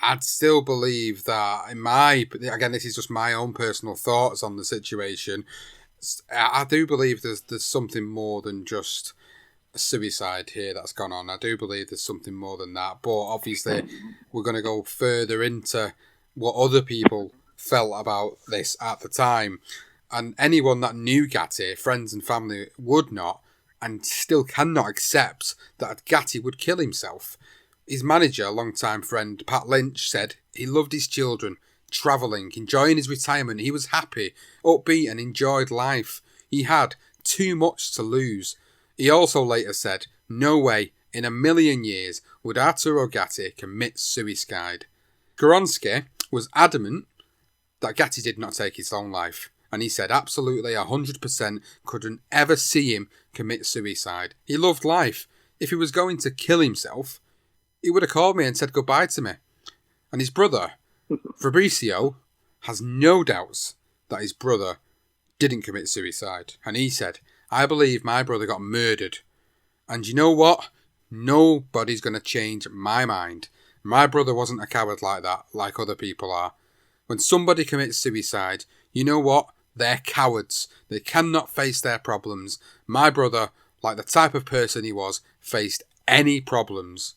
[SPEAKER 1] I'd still believe that again, this is just my own personal thoughts on the situation. I do believe there's something more than just a suicide here that's gone on. I do believe there's something more than that. But obviously, we're going to go further into what other people felt about this at the time. And anyone that knew Gatti, friends and family, would not and still cannot accept that Gatti would kill himself. His manager, longtime friend Pat Lynch, said he loved his children, travelling, enjoying his retirement. He was happy, upbeat and enjoyed life. He had too much to lose. He also later said, no way in a million years would Arturo Gatti commit suicide. Goronski was adamant that Gatti did not take his own life. And he said absolutely 100% couldn't ever see him commit suicide. He loved life. If he was going to kill himself, he would have called me and said goodbye to me. And his brother, Fabrizio, has no doubts that his brother didn't commit suicide. And he said, I believe my brother got murdered. And you know what? Nobody's going to change my mind. My brother wasn't a coward like that, like other people are. When somebody commits suicide, you know what? They're cowards. They cannot face their problems. My brother, like the type of person he was, faced any problems.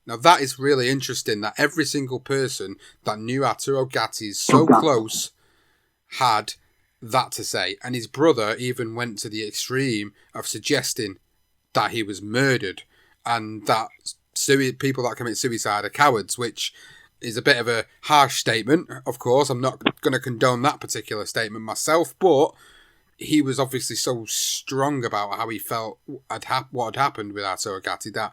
[SPEAKER 1] Now that is really interesting that every single person that knew Arturo Gatti so close had that to say. And his brother even went to the extreme of suggesting that he was murdered and that people that commit suicide are cowards, which is a bit of a harsh statement. Of course, I'm not going to condone that particular statement myself, but he was obviously so strong about how he felt what had happened with Arturo Gatti that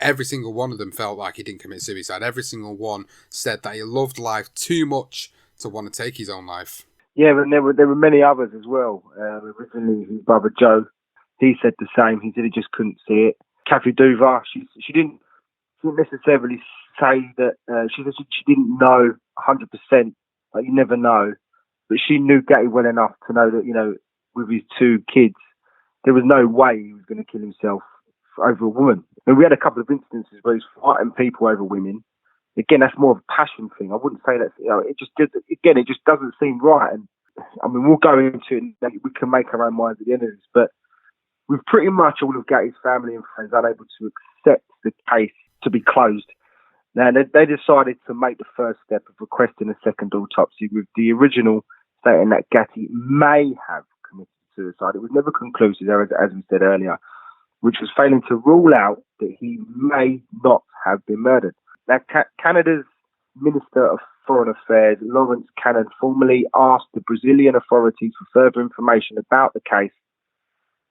[SPEAKER 1] every single one of them felt like he didn't commit suicide. Every single one said that he loved life too much to want to take his own life.
[SPEAKER 2] Yeah, but there were many others as well. Originally, his brother Joe, he said the same. He said he just couldn't see it. Kathy Duva, she didn't necessarily say that. She said she didn't know 100%. Like, you never know, but she knew Gatti well enough to know that, you know, with his two kids, there was no way he was going to kill himself over a woman. And we had a couple of instances where he's fighting people over women. Again, that's more of a passion thing. I wouldn't say that, you know, it just doesn't seem right. And I mean, we'll go into it and we can make our own minds at the end of this, but with pretty much all of Gatti's family and friends unable to accept the case to be closed, now they decided to make the first step of requesting a second autopsy, with the original stating that Gatti may have committed suicide. It was never conclusive, as we said earlier, which was failing to rule out that he may not have been murdered. Now, Canada's Minister of Foreign Affairs, Lawrence Cannon, formally asked the Brazilian authorities for further information about the case.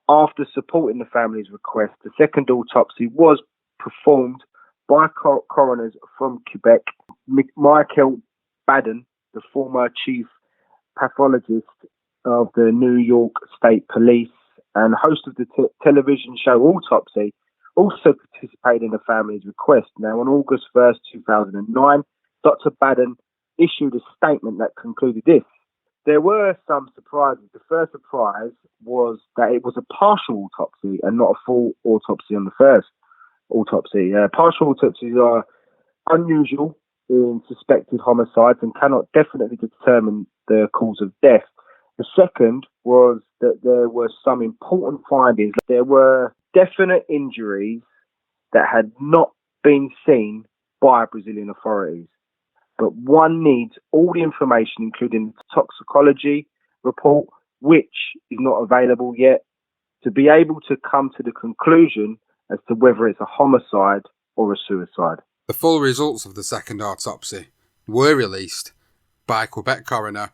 [SPEAKER 2] After supporting the family's request, the second autopsy was performed by coroners from Quebec. Michael Baden, the former chief pathologist of the New York State Police and host of the television show Autopsy, also participated in the family's request. Now, on August 1st, 2009, Dr. Baden issued a statement that concluded this. There were some surprises. The first surprise was that it was a partial autopsy and not a full autopsy on the first autopsy. Partial autopsies are unusual in suspected homicides and cannot definitely determine the cause of death. The second was that there were some important findings. There were definite injuries that had not been seen by Brazilian authorities. But one needs all the information, including the toxicology report, which is not available yet, to be able to come to the conclusion as to whether it's a homicide or a suicide.
[SPEAKER 1] The full results of the second autopsy were released by Quebec coroner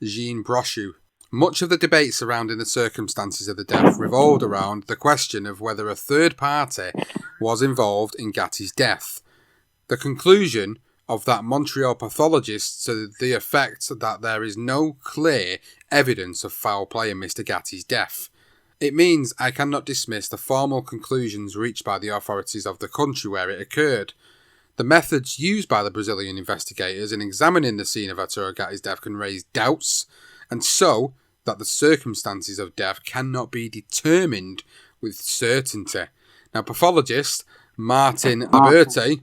[SPEAKER 1] Jean Brochu. Much of the debate surrounding the circumstances of the death revolved around the question of whether a third party was involved in Gatti's death. The conclusion of that Montreal pathologist to the effect that there is no clear evidence of foul play in Mr. Gatti's death. It means I cannot dismiss the formal conclusions reached by the authorities of the country where it occurred. The methods used by the Brazilian investigators in examining the scene of Arturo Gatti's death can raise doubts, and so that the circumstances of death cannot be determined with certainty. Now, pathologist Martin Laberte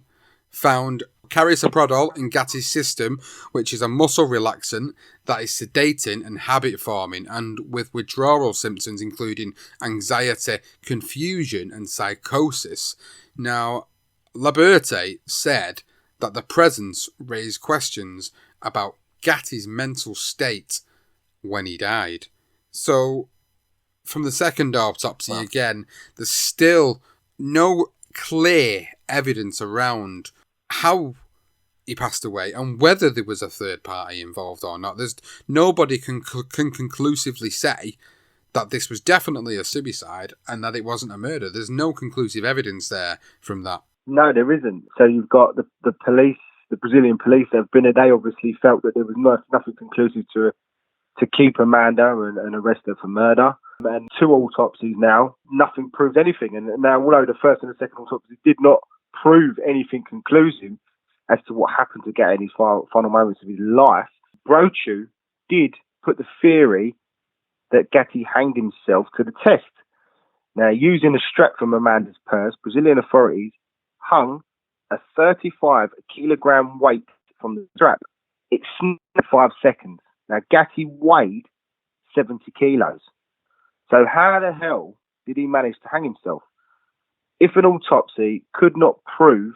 [SPEAKER 1] found carisoprodol in Gatti's system, which is a muscle relaxant that is sedating and habit-forming, and with withdrawal symptoms including anxiety, confusion and psychosis. Now, Laberte said that the presence raised questions about Gatti's mental state when he died. So, from the second autopsy, again, there's still no clear evidence around how he passed away and whether there was a third party involved or not. There's nobody can conclusively say that this was definitely a suicide and that it wasn't a murder. There's no conclusive evidence there from that.
[SPEAKER 2] No, there isn't. So you've got the police the Brazilian police have been, they obviously felt that there was nothing conclusive to keep Amanda and arrest her for murder. And 2 autopsies now, nothing proves anything. And now, although the first and the second autopsy did not prove anything conclusive as to what happened to Gatti in his final moments of his life, Brochu did put the theory that Gatti hanged himself to the test. Now, using a strap from Amanda's purse, Brazilian authorities hung a 35-kilogram weight from the strap. It snapped in 5 seconds. Now, Gatti weighed 70 kilos. So how the hell did he manage to hang himself? If an autopsy could not prove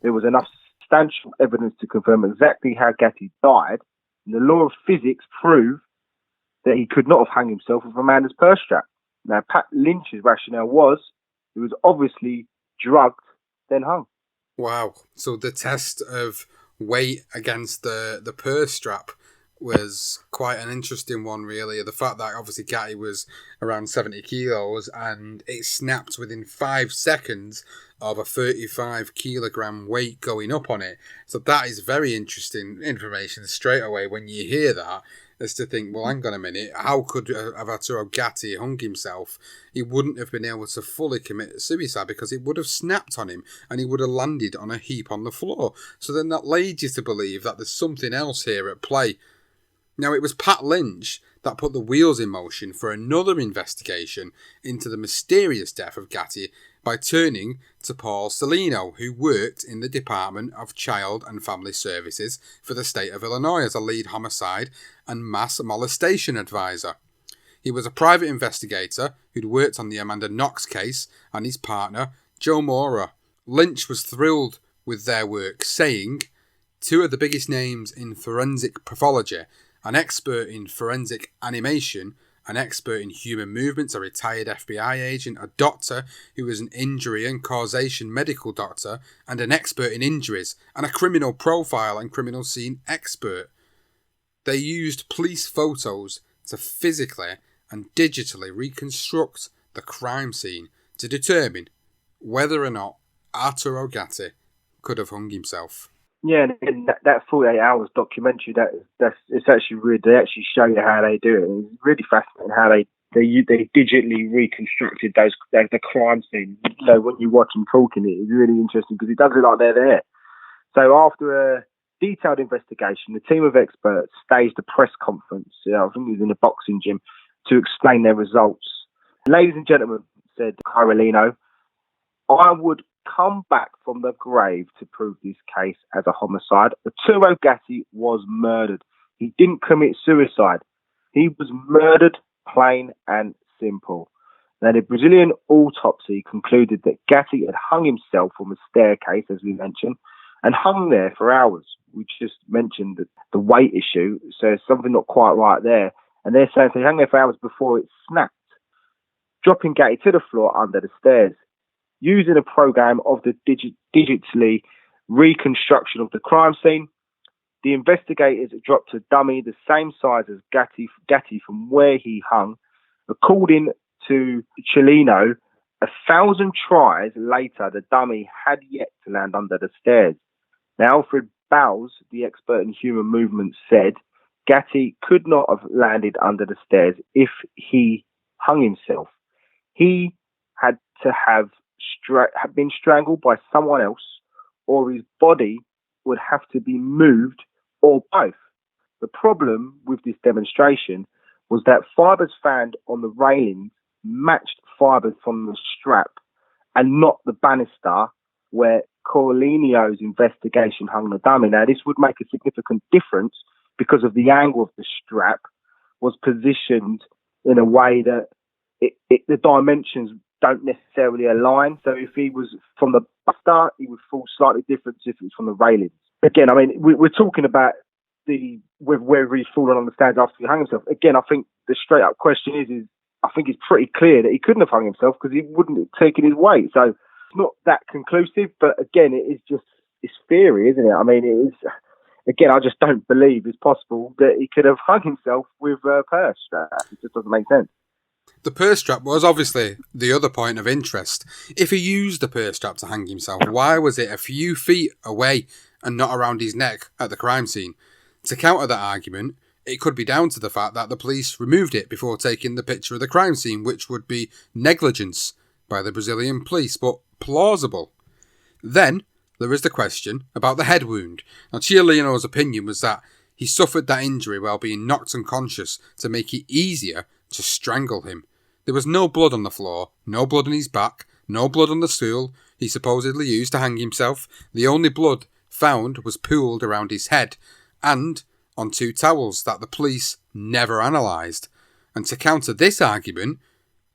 [SPEAKER 2] there was enough substantial evidence to confirm exactly how Gatti died, the law of physics proved that he could not have hung himself with Amanda's purse strap. Now, Pat Lynch's rationale was he was obviously drugged, then hung.
[SPEAKER 1] Wow. So the test of weight against the purse strap was quite an interesting one, really. The fact that obviously Gatti was around 70 kilos and it snapped within 5 seconds of a 35-kilogram weight going up on it. So that is very interesting information straight away when you hear that, is to think, well, hang on a minute, how could Arturo Gatti hung himself? He wouldn't have been able to fully commit suicide because it would have snapped on him and he would have landed on a heap on the floor. So then that leads you to believe that there's something else here at play. Now, it was Pat Lynch that put the wheels in motion for another investigation into the mysterious death of Gatti by turning to Paul Celino, who worked in the Department of Child and Family Services for the state of Illinois as a lead homicide and mass molestation advisor. He was a private investigator who'd worked on the Amanda Knox case and his partner, Joe Mora. Lynch was thrilled with their work, saying, "Two of the biggest names in forensic pathology, an expert in forensic animation, an expert in human movements, a retired FBI agent, a doctor who was an injury and causation medical doctor, and an expert in injuries, and a criminal profile and criminal scene expert." They used police photos to physically and digitally reconstruct the crime scene to determine whether or not Arturo Gatti could have hung himself.
[SPEAKER 2] Yeah, and that 48 hours documentary, it's actually really, they actually show you how they do it. It's really fascinating how they digitally reconstructed the crime scene. You know, when you watch them talking, it's really interesting because it does look like they're there. So after a detailed investigation, the team of experts staged a press conference, I think it was in a boxing gym, to explain their results. Ladies and gentlemen, said Carolino, I would come back from the grave to prove this case as a homicide. Arturo Gatti was murdered. He didn't commit suicide. He was murdered, plain and simple. Now, the Brazilian autopsy concluded that Gatti had hung himself from a staircase, as we mentioned, and hung there for hours. We just mentioned the weight issue, so there's something not quite right there. And they're saying he hung there for hours before it snapped, dropping Gatti to the floor under the stairs. Using a program of the digitally reconstruction of the crime scene, the investigators dropped a dummy the same size as Gatti from where he hung. According to Celino, 1,000 tries later, the dummy had yet to land under the stairs. Now, Alfred Bowles, the expert in human movement, said Gatti could not have landed under the stairs if he hung himself. He had to have been strangled by someone else, or his body would have to be moved, or both. The problem with this demonstration was that fibres found on the railings matched fibres from the strap and not the banister where Corleone's investigation hung the dummy. Now, this would make a significant difference because of the angle of the strap was positioned in a way that the dimensions don't necessarily align. So if he was from the banister, he would fall slightly different if it was from the railings. Again, I mean, we're talking about whether he's fallen on the stairs after he hung himself. Again, I think the straight up question is I think it's pretty clear that he couldn't have hung himself because he wouldn't have taken his weight. So it's not that conclusive, but again, it is just, it's theory, isn't it? I mean, it is, again, I just don't believe it's possible that he could have hung himself with a purse strap. It just doesn't make sense.
[SPEAKER 1] The purse strap was obviously the other point of interest. If he used the purse strap to hang himself, why was it a few feet away and not around his neck at the crime scene. To counter that argument, it could be down to the fact that the police removed it before taking the picture of the crime scene, which would be negligence by the Brazilian police, but plausible. Then, there is the question about the head wound. Now, Cialino's opinion was that he suffered that injury while being knocked unconscious to make it easier to strangle him. There was no blood on the floor, no blood on his back, no blood on the stool he supposedly used to hang himself. The only blood found was pooled around his head and on 2 towels that the police never analysed. And to counter this argument,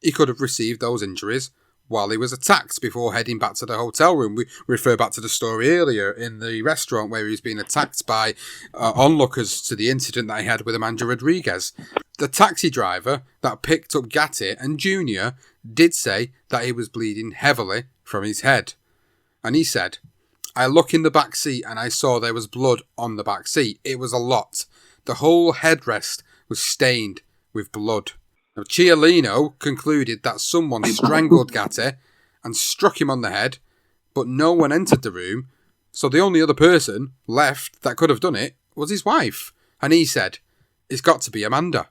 [SPEAKER 1] he could have received those injuries while he was attacked before heading back to the hotel room. We refer back to the story earlier in the restaurant where he was being attacked by onlookers to the incident that he had with Amanda Rodrigues. The taxi driver that picked up Gatti and Junior did say that he was bleeding heavily from his head. And he said, "I looked in the back seat and I saw there was blood on the back seat. It was a lot. The whole headrest was stained with blood." Now, Cialino concluded that someone strangled Gatti and struck him on the head, but no one entered the room, so the only other person left that could have done it was his wife. And he said, "It's got to be Amanda."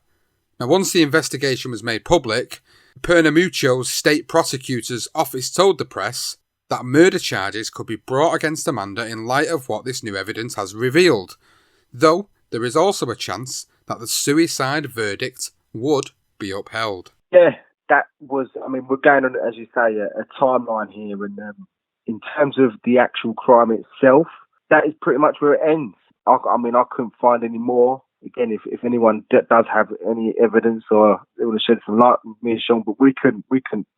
[SPEAKER 1] Now, once the investigation was made public, Pernambuco's state prosecutor's office told the press that murder charges could be brought against Amanda in light of what this new evidence has revealed, though there is also a chance that the suicide verdict would be upheld.
[SPEAKER 2] Yeah, that was, I mean, we're going on, as you say, a timeline here, and in terms of the actual crime itself, that is pretty much where it ends. I mean, I couldn't find any more. Again, if anyone does have any evidence, or they would have shed some light with me and Sean, but we couldn't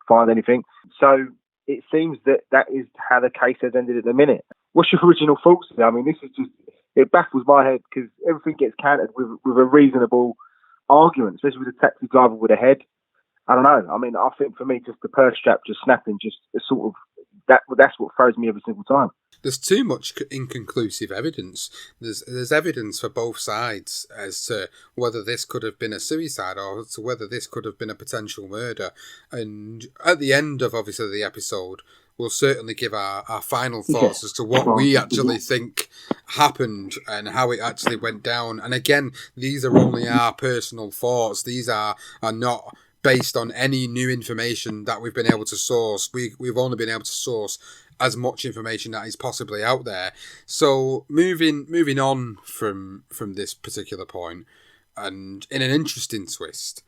[SPEAKER 2] find anything. So it seems that is how the case has ended at the minute. What's your original thoughts? I mean, this is just, it baffles my head because everything gets countered with a reasonable argument, especially with a taxi driver with a head. I don't know. I mean, I think for me, just the purse strap just snapping, just a sort of, that's what throws me every single time.
[SPEAKER 1] There's too much inconclusive evidence. There's evidence for both sides as to whether this could have been a suicide or to whether this could have been a potential murder. And at the end of, obviously, the episode, we'll certainly give our final thoughts as to what we actually think happened and how it actually went down. And again, these are only our personal thoughts. These are not based on any new information that we've been able to source. We've only been able to source as much information that is possibly out there. So moving on from this particular point, and in an interesting twist,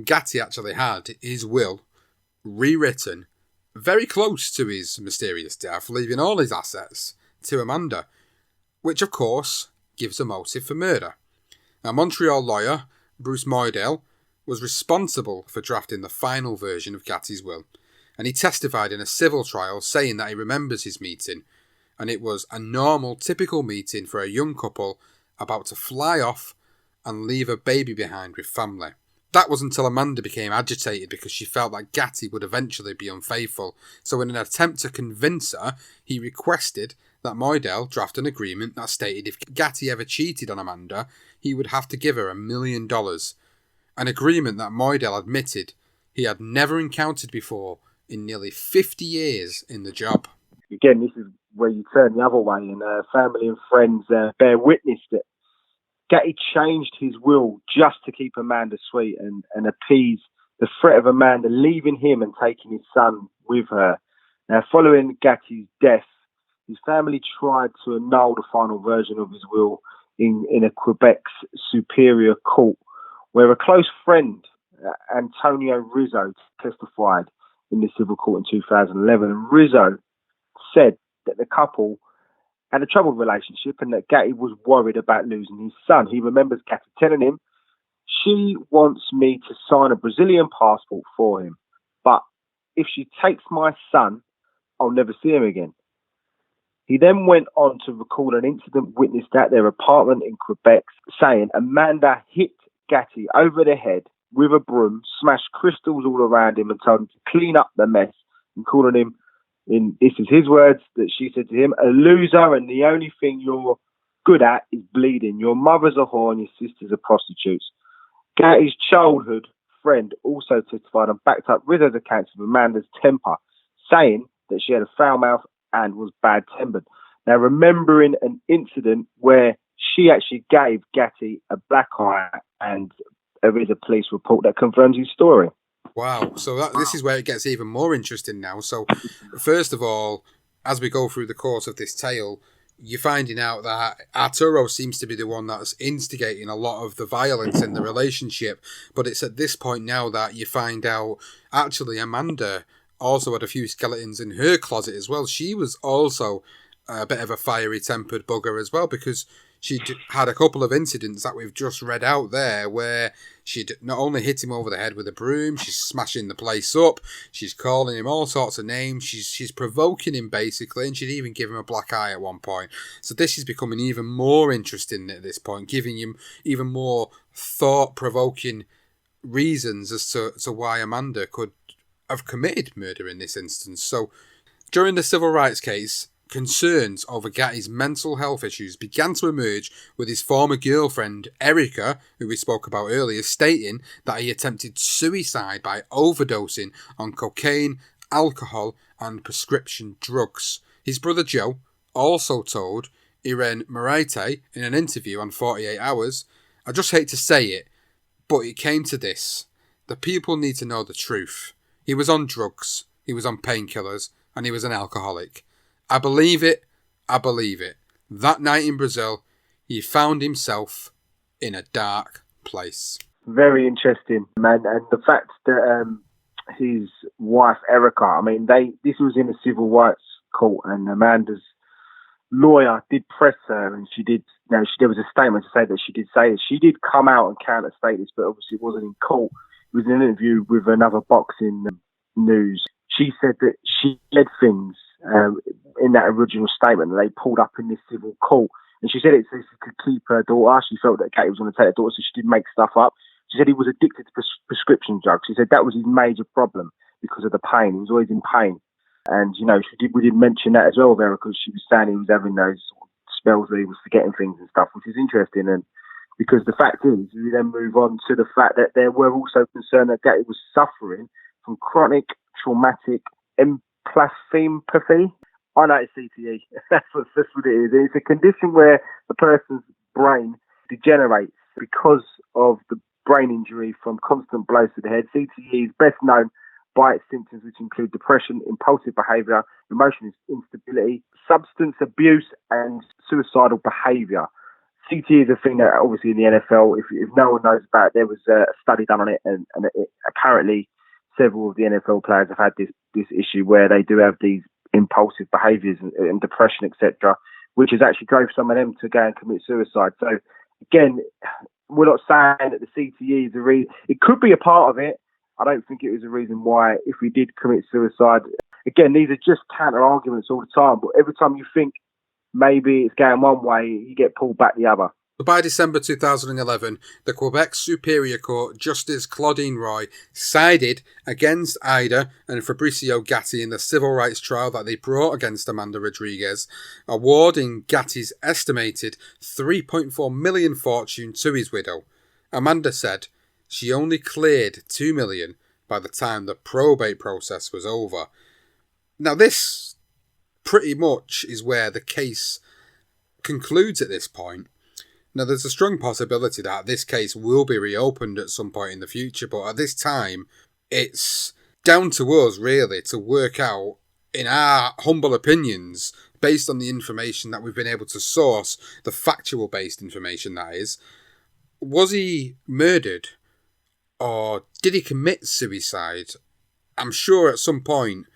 [SPEAKER 1] Gatti actually had his will rewritten very close to his mysterious death, leaving all his assets to Amanda, which of course gives a motive for murder. Now, Montreal lawyer Bruce Moydale was responsible for drafting the final version of Gatti's will, and he testified in a civil trial saying that he remembers his meeting, and it was a normal, typical meeting for a young couple about to fly off and leave a baby behind with family. That was until Amanda became agitated because she felt that Gatti would eventually be unfaithful, so in an attempt to convince her, he requested that Moydale draft an agreement that stated if Gatti ever cheated on Amanda, he would have to give her $1 million. An agreement that Moydale admitted he had never encountered before in nearly 50 years in the job.
[SPEAKER 2] Again, this is where you turn the other way, and family and friends bear witness that Gatti changed his will just to keep Amanda sweet and appease the threat of Amanda leaving him and taking his son with her. Now, following Gatti's death, his family tried to annul the final version of his will in a Quebec's superior court, where a close friend, Antonio Rizzo, testified in the civil court in 2011. And Rizzo said that the couple had a troubled relationship and that Gatti was worried about losing his son. He remembers Gatti telling him, "She wants me to sign a Brazilian passport for him, but if she takes my son, I'll never see him again." He then went on to record an incident witnessed at their apartment in Quebec, saying Amanda hit Gatti over the head with a broom, smashed crystals all around him and told him to clean up the mess, and calling him, this is his words, that she said to him, "A loser, and the only thing you're good at is bleeding. Your mother's a whore and your sisters are prostitutes." Gatti's childhood friend also testified and backed up Rizzo's accounts of Amanda's temper, saying that she had a foul mouth and was bad-tempered. Now, remembering an incident where she actually gave Gatti a black eye, and there is a police report that confirms his story.
[SPEAKER 1] Wow. So this is where it gets even more interesting now. So, first of all, as we go through the course of this tale, you're finding out that Arturo seems to be the one that's instigating a lot of the violence in the relationship. But it's at this point now that you find out, actually, Amanda also had a few skeletons in her closet as well. She was also a bit of a fiery-tempered bugger as well, because she'd had a couple of incidents that we've just read out there where she'd not only hit him over the head with a broom, she's smashing the place up, she's calling him all sorts of names, she's provoking him basically, and she'd even give him a black eye at one point. So this is becoming even more interesting at this point, giving him even more thought-provoking reasons as to why Amanda could have committed murder in this instance. So during the civil rights case, concerns over Gatti's mental health issues began to emerge, with his former girlfriend, Erica, who we spoke about earlier, stating that he attempted suicide by overdosing on cocaine, alcohol, and prescription drugs. His brother Joe also told Irene Moraite in an interview on 48 Hours, "I just hate to say it, but it came to this. The people need to know the truth. He was on drugs, he was on painkillers, and he was an alcoholic. I believe it, I believe it. That night in Brazil, he found himself in a dark place."
[SPEAKER 2] Very interesting, man. And the fact that his wife, Erica, I mean, this was in a civil rights court, and Amanda's lawyer did press her, and she did, there was a statement to say that she did say it. She did come out and counter-state this, but obviously it wasn't in court. It was in an interview with another boxing news. She said that she said things in that original statement that they pulled up in this civil court. And she said it so she could keep her daughter. She felt that Gatti was going to take her daughter, so she didn't make stuff up. She said he was addicted to prescription drugs. She said that was his major problem because of the pain. He was always in pain. And, we did mention that as well, Vera, because she was saying he was having those sort of spells where he was forgetting things and stuff, which is interesting. And because the fact is, we then move on to the fact that there were also concerned that Gatti was suffering from chronic traumatic emplasthemopathy. I know it's CTE. That's what it is. It's a condition where the person's brain degenerates because of the brain injury from constant blows to the head. CTE is best known by its symptoms, which include depression, impulsive behaviour, emotional instability, substance abuse, and suicidal behaviour. CTE is a thing that obviously in the NFL, if no one knows about it, there was a study done on it, and apparently several of the NFL players have had this issue where they do have these impulsive behaviours and depression, etc., which has actually drove some of them to go and commit suicide. So again, we're not saying that the CTE is the reason. It could be a part of it. I don't think it was a reason why if we did commit suicide. Again, these are just counter arguments all the time, but every time you think maybe it's going one way, you get pulled back the other.
[SPEAKER 1] By December 2011, the Quebec Superior Court Justice Claudine Roy sided against Ida and Fabricio Gatti in the civil rights trial that they brought against Amanda Rodrigues, awarding Gatti's estimated $3.4 million fortune to his widow. Amanda said she only cleared $2 million by the time the probate process was over. Now this pretty much is where the case concludes at this point. Now, there's a strong possibility that this case will be reopened at some point in the future, but at this time, it's down to us, really, to work out, in our humble opinions, based on the information that we've been able to source, the factual-based information, that is, was he murdered, or did he commit suicide? I'm sure at some point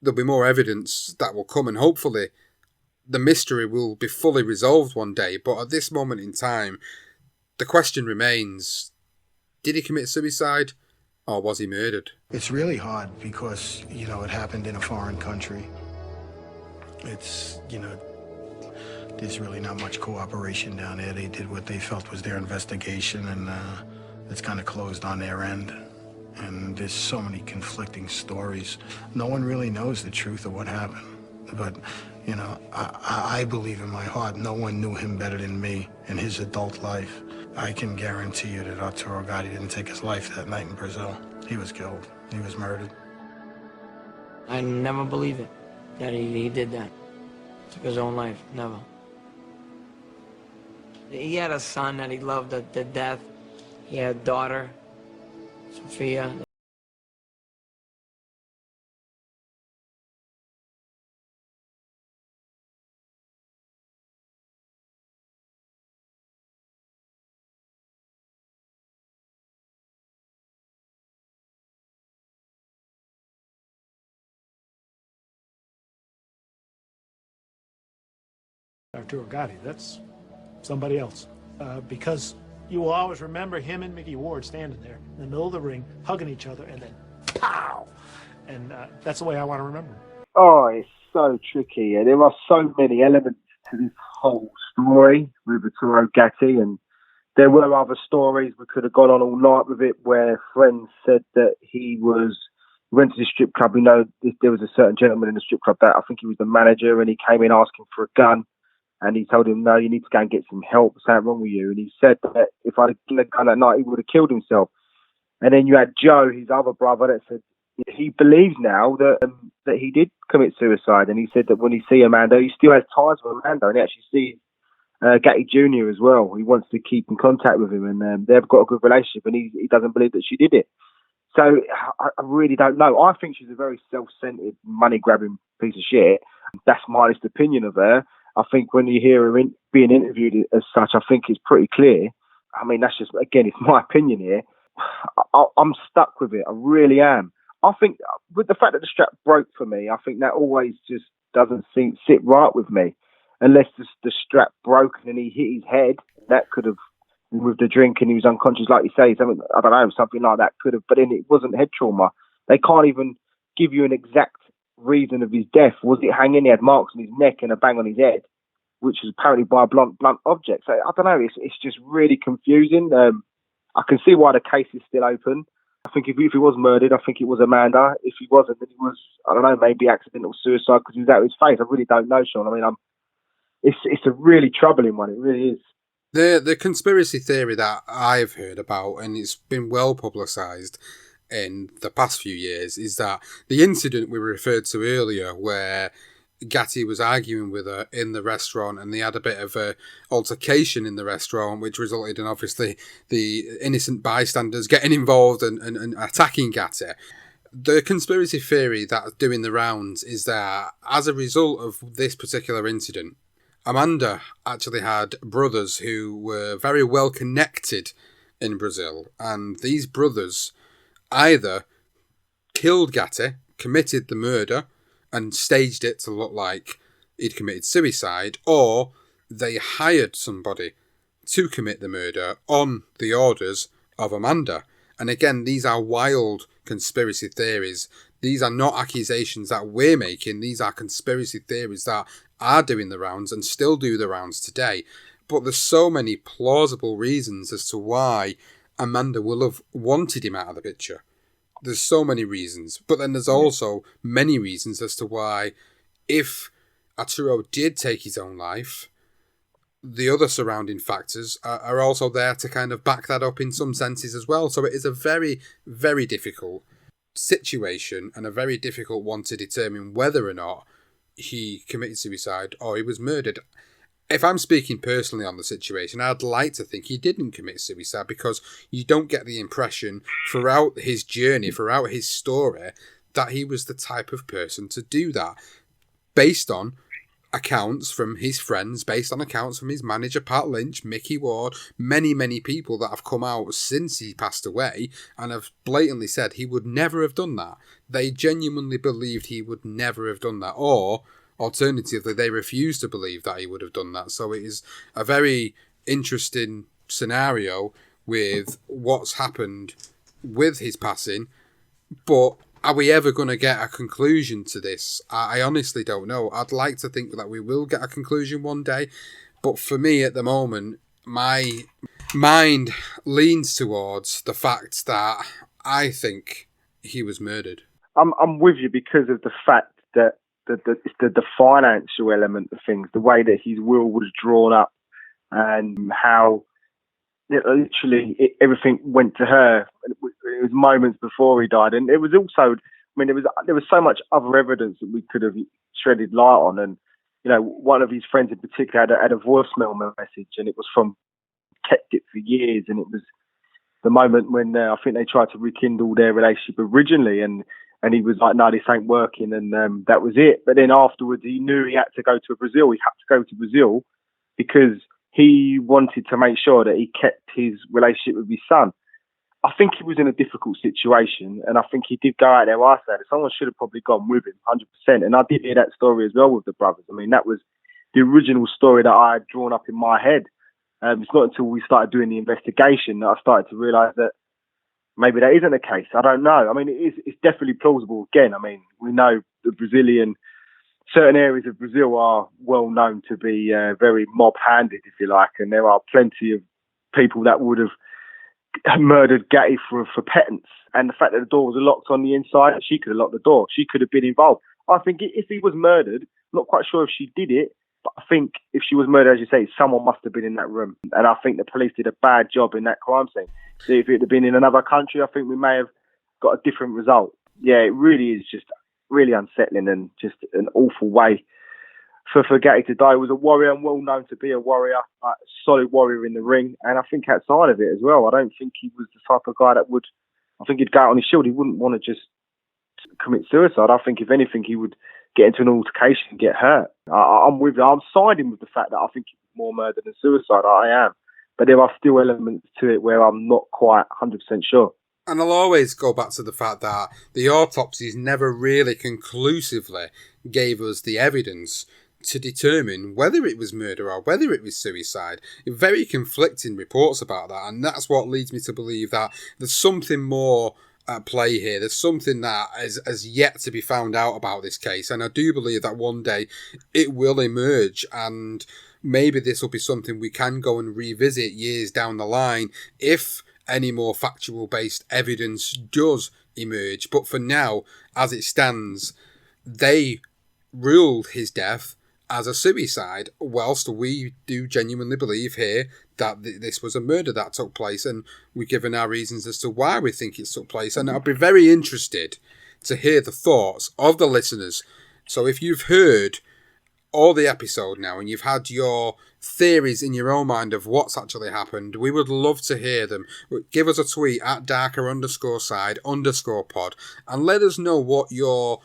[SPEAKER 1] there'll be more evidence that will come, and hopefully the mystery will be fully resolved one day, but at this moment in time, the question remains, did he commit suicide or was he murdered?
[SPEAKER 6] It's really hard because, it happened in a foreign country. It's, there's really not much cooperation down there. They did what they felt was their investigation, and it's kind of closed on their end. And there's so many conflicting stories. No one really knows the truth of what happened. But, I believe in my heart no one knew him better than me in his adult life. I can guarantee you that Arturo Gatti didn't take his life that night in Brazil. He was killed. He was murdered.
[SPEAKER 3] I never believe it, that he did that. took his own life. Never. He had a son that he loved to death. He had a daughter, Sophia.
[SPEAKER 7] Arturo Gatti, that's somebody else. Because you will always remember him and Mickey Ward standing there in the middle of the ring, hugging each other, and then pow! And that's the way I want to remember him.
[SPEAKER 2] Oh, it's so tricky. And there are so many elements to this whole story with Arturo Gatti. And there were other stories. We could have gone on all night with it, where friends said that he went to the strip club. We know there was a certain gentleman in the strip club that I think he was the manager, and he came in asking for a gun. And he told him, no, you need to go and get some help. What's wrong with you? And he said that if I'd given a gun that night, he would have killed himself. And then you had Joe, his other brother, that said he believes now that he did commit suicide. And he said that when he sees Amanda, he still has ties with Amanda. And he actually sees Gatti Jr. as well. He wants to keep in contact with him. And they've got a good relationship. And he doesn't believe that she did it. So I really don't know. I think she's a very self-centered, money-grabbing piece of shit. That's my honest opinion of her. I think when you hear her being interviewed as such, I think it's pretty clear. I mean, that's just, again, it's my opinion here. I'm stuck with it. I really am. I think with the fact that the strap broke for me, I think that always just doesn't sit right with me. Unless the strap broke and he hit his head, that could have, with the drink and he was unconscious, like you say, something, I don't know, something like that could have, but then it wasn't head trauma. They can't even give you an exact reason of his death. Was it hanging? He had marks on his neck and a bang on his head, which was apparently by a blunt object. So I don't know. It's just really confusing. I can see why the case is still open. I think if he was murdered, I think it was Amanda. If he wasn't, then it was, I don't know, maybe accidental suicide because he was out of his face. I really don't know, Sean. I mean, it's a really troubling one. It really is.
[SPEAKER 1] The conspiracy theory that I've heard about, and it's been well publicised in the past few years, is that the incident we referred to earlier where Gatti was arguing with her in the restaurant and they had a bit of a altercation in the restaurant, which resulted in obviously the innocent bystanders getting involved and attacking Gatti. The conspiracy theory that's doing the rounds is that as a result of this particular incident, Amanda actually had brothers who were very well connected in Brazil, and these brothers either killed Gatti, committed the murder, and staged it to look like he'd committed suicide, or they hired somebody to commit the murder on the orders of Amanda. And again, these are wild conspiracy theories. These are not accusations that we're making. These are conspiracy theories that are doing the rounds and still do the rounds today. But there's so many plausible reasons as to why Amanda will have wanted him out of the picture. There's so many reasons. But then there's also many reasons as to why, if Arturo did take his own life, the other surrounding factors are also there to kind of back that up in some senses as well. So it is a very, very difficult situation and a very difficult one to determine whether or not he committed suicide or he was murdered. If I'm speaking personally on the situation, I'd like to think he didn't commit suicide, because you don't get the impression throughout his journey, throughout his story, that he was the type of person to do that. Based on accounts from his friends, based on accounts from his manager, Pat Lynch, Mickey Ward, many, many people that have come out since he passed away and have blatantly said he would never have done that. They genuinely believed he would never have done that, or alternatively, they refused to believe that he would have done that. So it is a very interesting scenario with what's happened with his passing. But are we ever going to get a conclusion to this? I honestly don't know. I'd like to think that we will get a conclusion one day. But for me at the moment, my mind leans towards the fact that I think he was murdered.
[SPEAKER 2] I'm with you because of the fact that the financial element of things, the way that his will was drawn up and how everything went to her. It was moments before he died. And it was also, I mean, there was so much other evidence that we could have shredded light on. And you know, one of his friends in particular had a voicemail message, and it was from, kept it for years, and it was the moment when I think they tried to rekindle their relationship originally, and he was like, no, this ain't working, and that was it. But then afterwards, he knew he had to go to Brazil. He had to go to Brazil because he wanted to make sure that he kept his relationship with his son. I think he was in a difficult situation, and I think he did go out there isolated. Someone should have probably gone with him, 100%. And I did hear that story as well with the brothers. I mean, that was the original story that I had drawn up in my head. It's not until we started doing the investigation that I started to realise that maybe that isn't the case. I don't know. I mean, it's definitely plausible. Again, I mean, we know the certain areas of Brazil are well known to be very mob-handed, if you like, and there are plenty of people that would have murdered Gatti for pittance. And the fact that the door was locked on the inside, she could have locked the door. She could have been involved. I think if he was murdered, I'm not quite sure if she did it, but I think if she was murdered, as you say, someone must have been in that room. And I think the police did a bad job in that crime scene. So if it had been in another country, I think we may have got a different result. Yeah, it really is just really unsettling and just an awful way for Gatti to die. He was a warrior and well known to be a warrior, a solid warrior in the ring. And I think outside of it as well, I don't think he was the type of guy that would, I think he'd go out on his shield. He wouldn't want to just commit suicide. I think if anything, he would get into an altercation and get hurt. I'm with you. I'm siding with the fact that I think it was more murder than suicide. I am. But there are still elements to it where I'm not quite 100% sure.
[SPEAKER 1] And I'll always go back to the fact that the autopsies never really conclusively gave us the evidence to determine whether it was murder or whether it was suicide. Very conflicting reports about that, and that's what leads me to believe that there's something more at play here. There's something that has yet to be found out about this case, and I do believe that one day it will emerge, and maybe this will be something we can go and revisit years down the line if any more factual based evidence does emerge. But for now, as it stands, they ruled his death as a suicide, whilst we do genuinely believe here that this was a murder that took place, and we've given our reasons as to why we think it took place. And I'd be very interested to hear the thoughts of the listeners. So if you've heard all the episode now and you've had your theories in your own mind of what's actually happened, we would love to hear them. Give us a tweet at darker_side_pod and let us know what your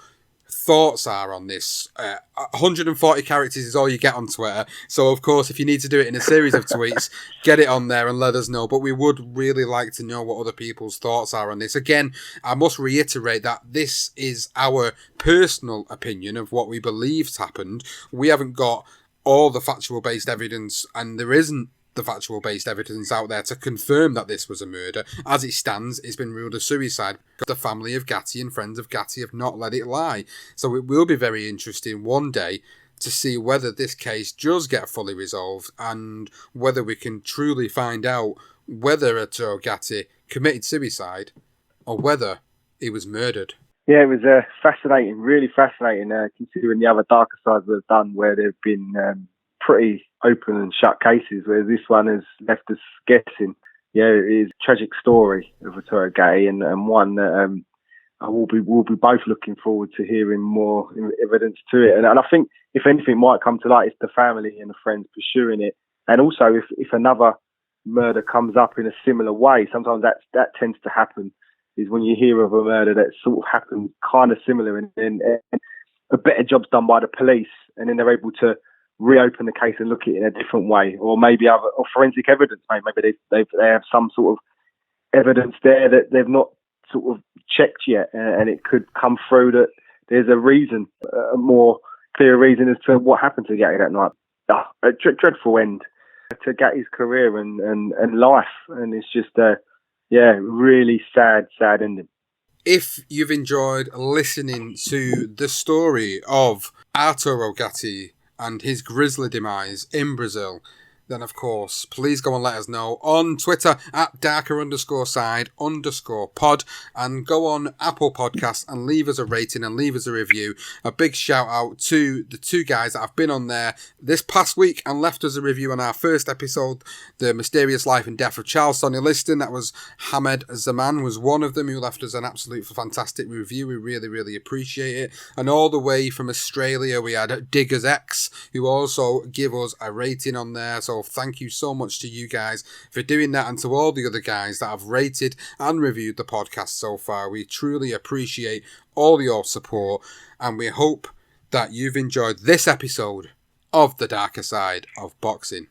[SPEAKER 1] thoughts are on this. 140 characters is all you get on Twitter, so of course if you need to do it in a series of tweets, get it on there and let us know. But we would really like to know what other people's thoughts are on this. Again, I must reiterate that this is our personal opinion of what we believe's happened. We haven't got all the factual based evidence, and there isn't the factual based evidence out there to confirm that this was a murder. As it stands, it's been ruled a suicide. The family of Gatti and friends of Gatti have not let it lie. So it will be very interesting one day to see whether this case does get fully resolved and whether we can truly find out whether Arturo Gatti committed suicide or whether he was murdered.
[SPEAKER 2] Yeah, it was fascinating, really fascinating, considering the other darker sides we've done where they've been pretty open and shut cases, where this one has left us guessing. Yeah, it is a tragic story of Arturo Gatti, and one that we'll be both looking forward to hearing more evidence to it. And I think if anything might come to light, it's the family and the friends pursuing it. And also if another murder comes up in a similar way, sometimes that tends to happen, is when you hear of a murder that sort of happened kind of similar and a better job's done by the police, and then they're able to reopen the case and look at it in a different way, or maybe other or forensic evidence. Maybe they have some sort of evidence there that they've not sort of checked yet, and it could come through that there's a reason, a more clear reason as to what happened to Gatti that night. A dreadful end to Gatti's career and life, and it's just really sad ending.
[SPEAKER 1] If you've enjoyed listening to the story of Arturo Gatti and his grisly demise in Brazil, then of course, please go and let us know on Twitter at darker_side_pod, and go on Apple Podcasts and leave us a rating and leave us a review. A big shout out to the two guys that have been on there this past week and left us a review on our first episode, The Mysterious Life and Death of Charles Sonny Liston. That was Hamed Zaman was one of them who left us an absolute fantastic review. We really, really appreciate it. And all the way from Australia, we had Diggers X, who also give us a rating on there. So thank you so much to you guys for doing that, and to all the other guys that have rated and reviewed the podcast so far. We truly appreciate all your support, and we hope that you've enjoyed this episode of The Darker Side of Boxing.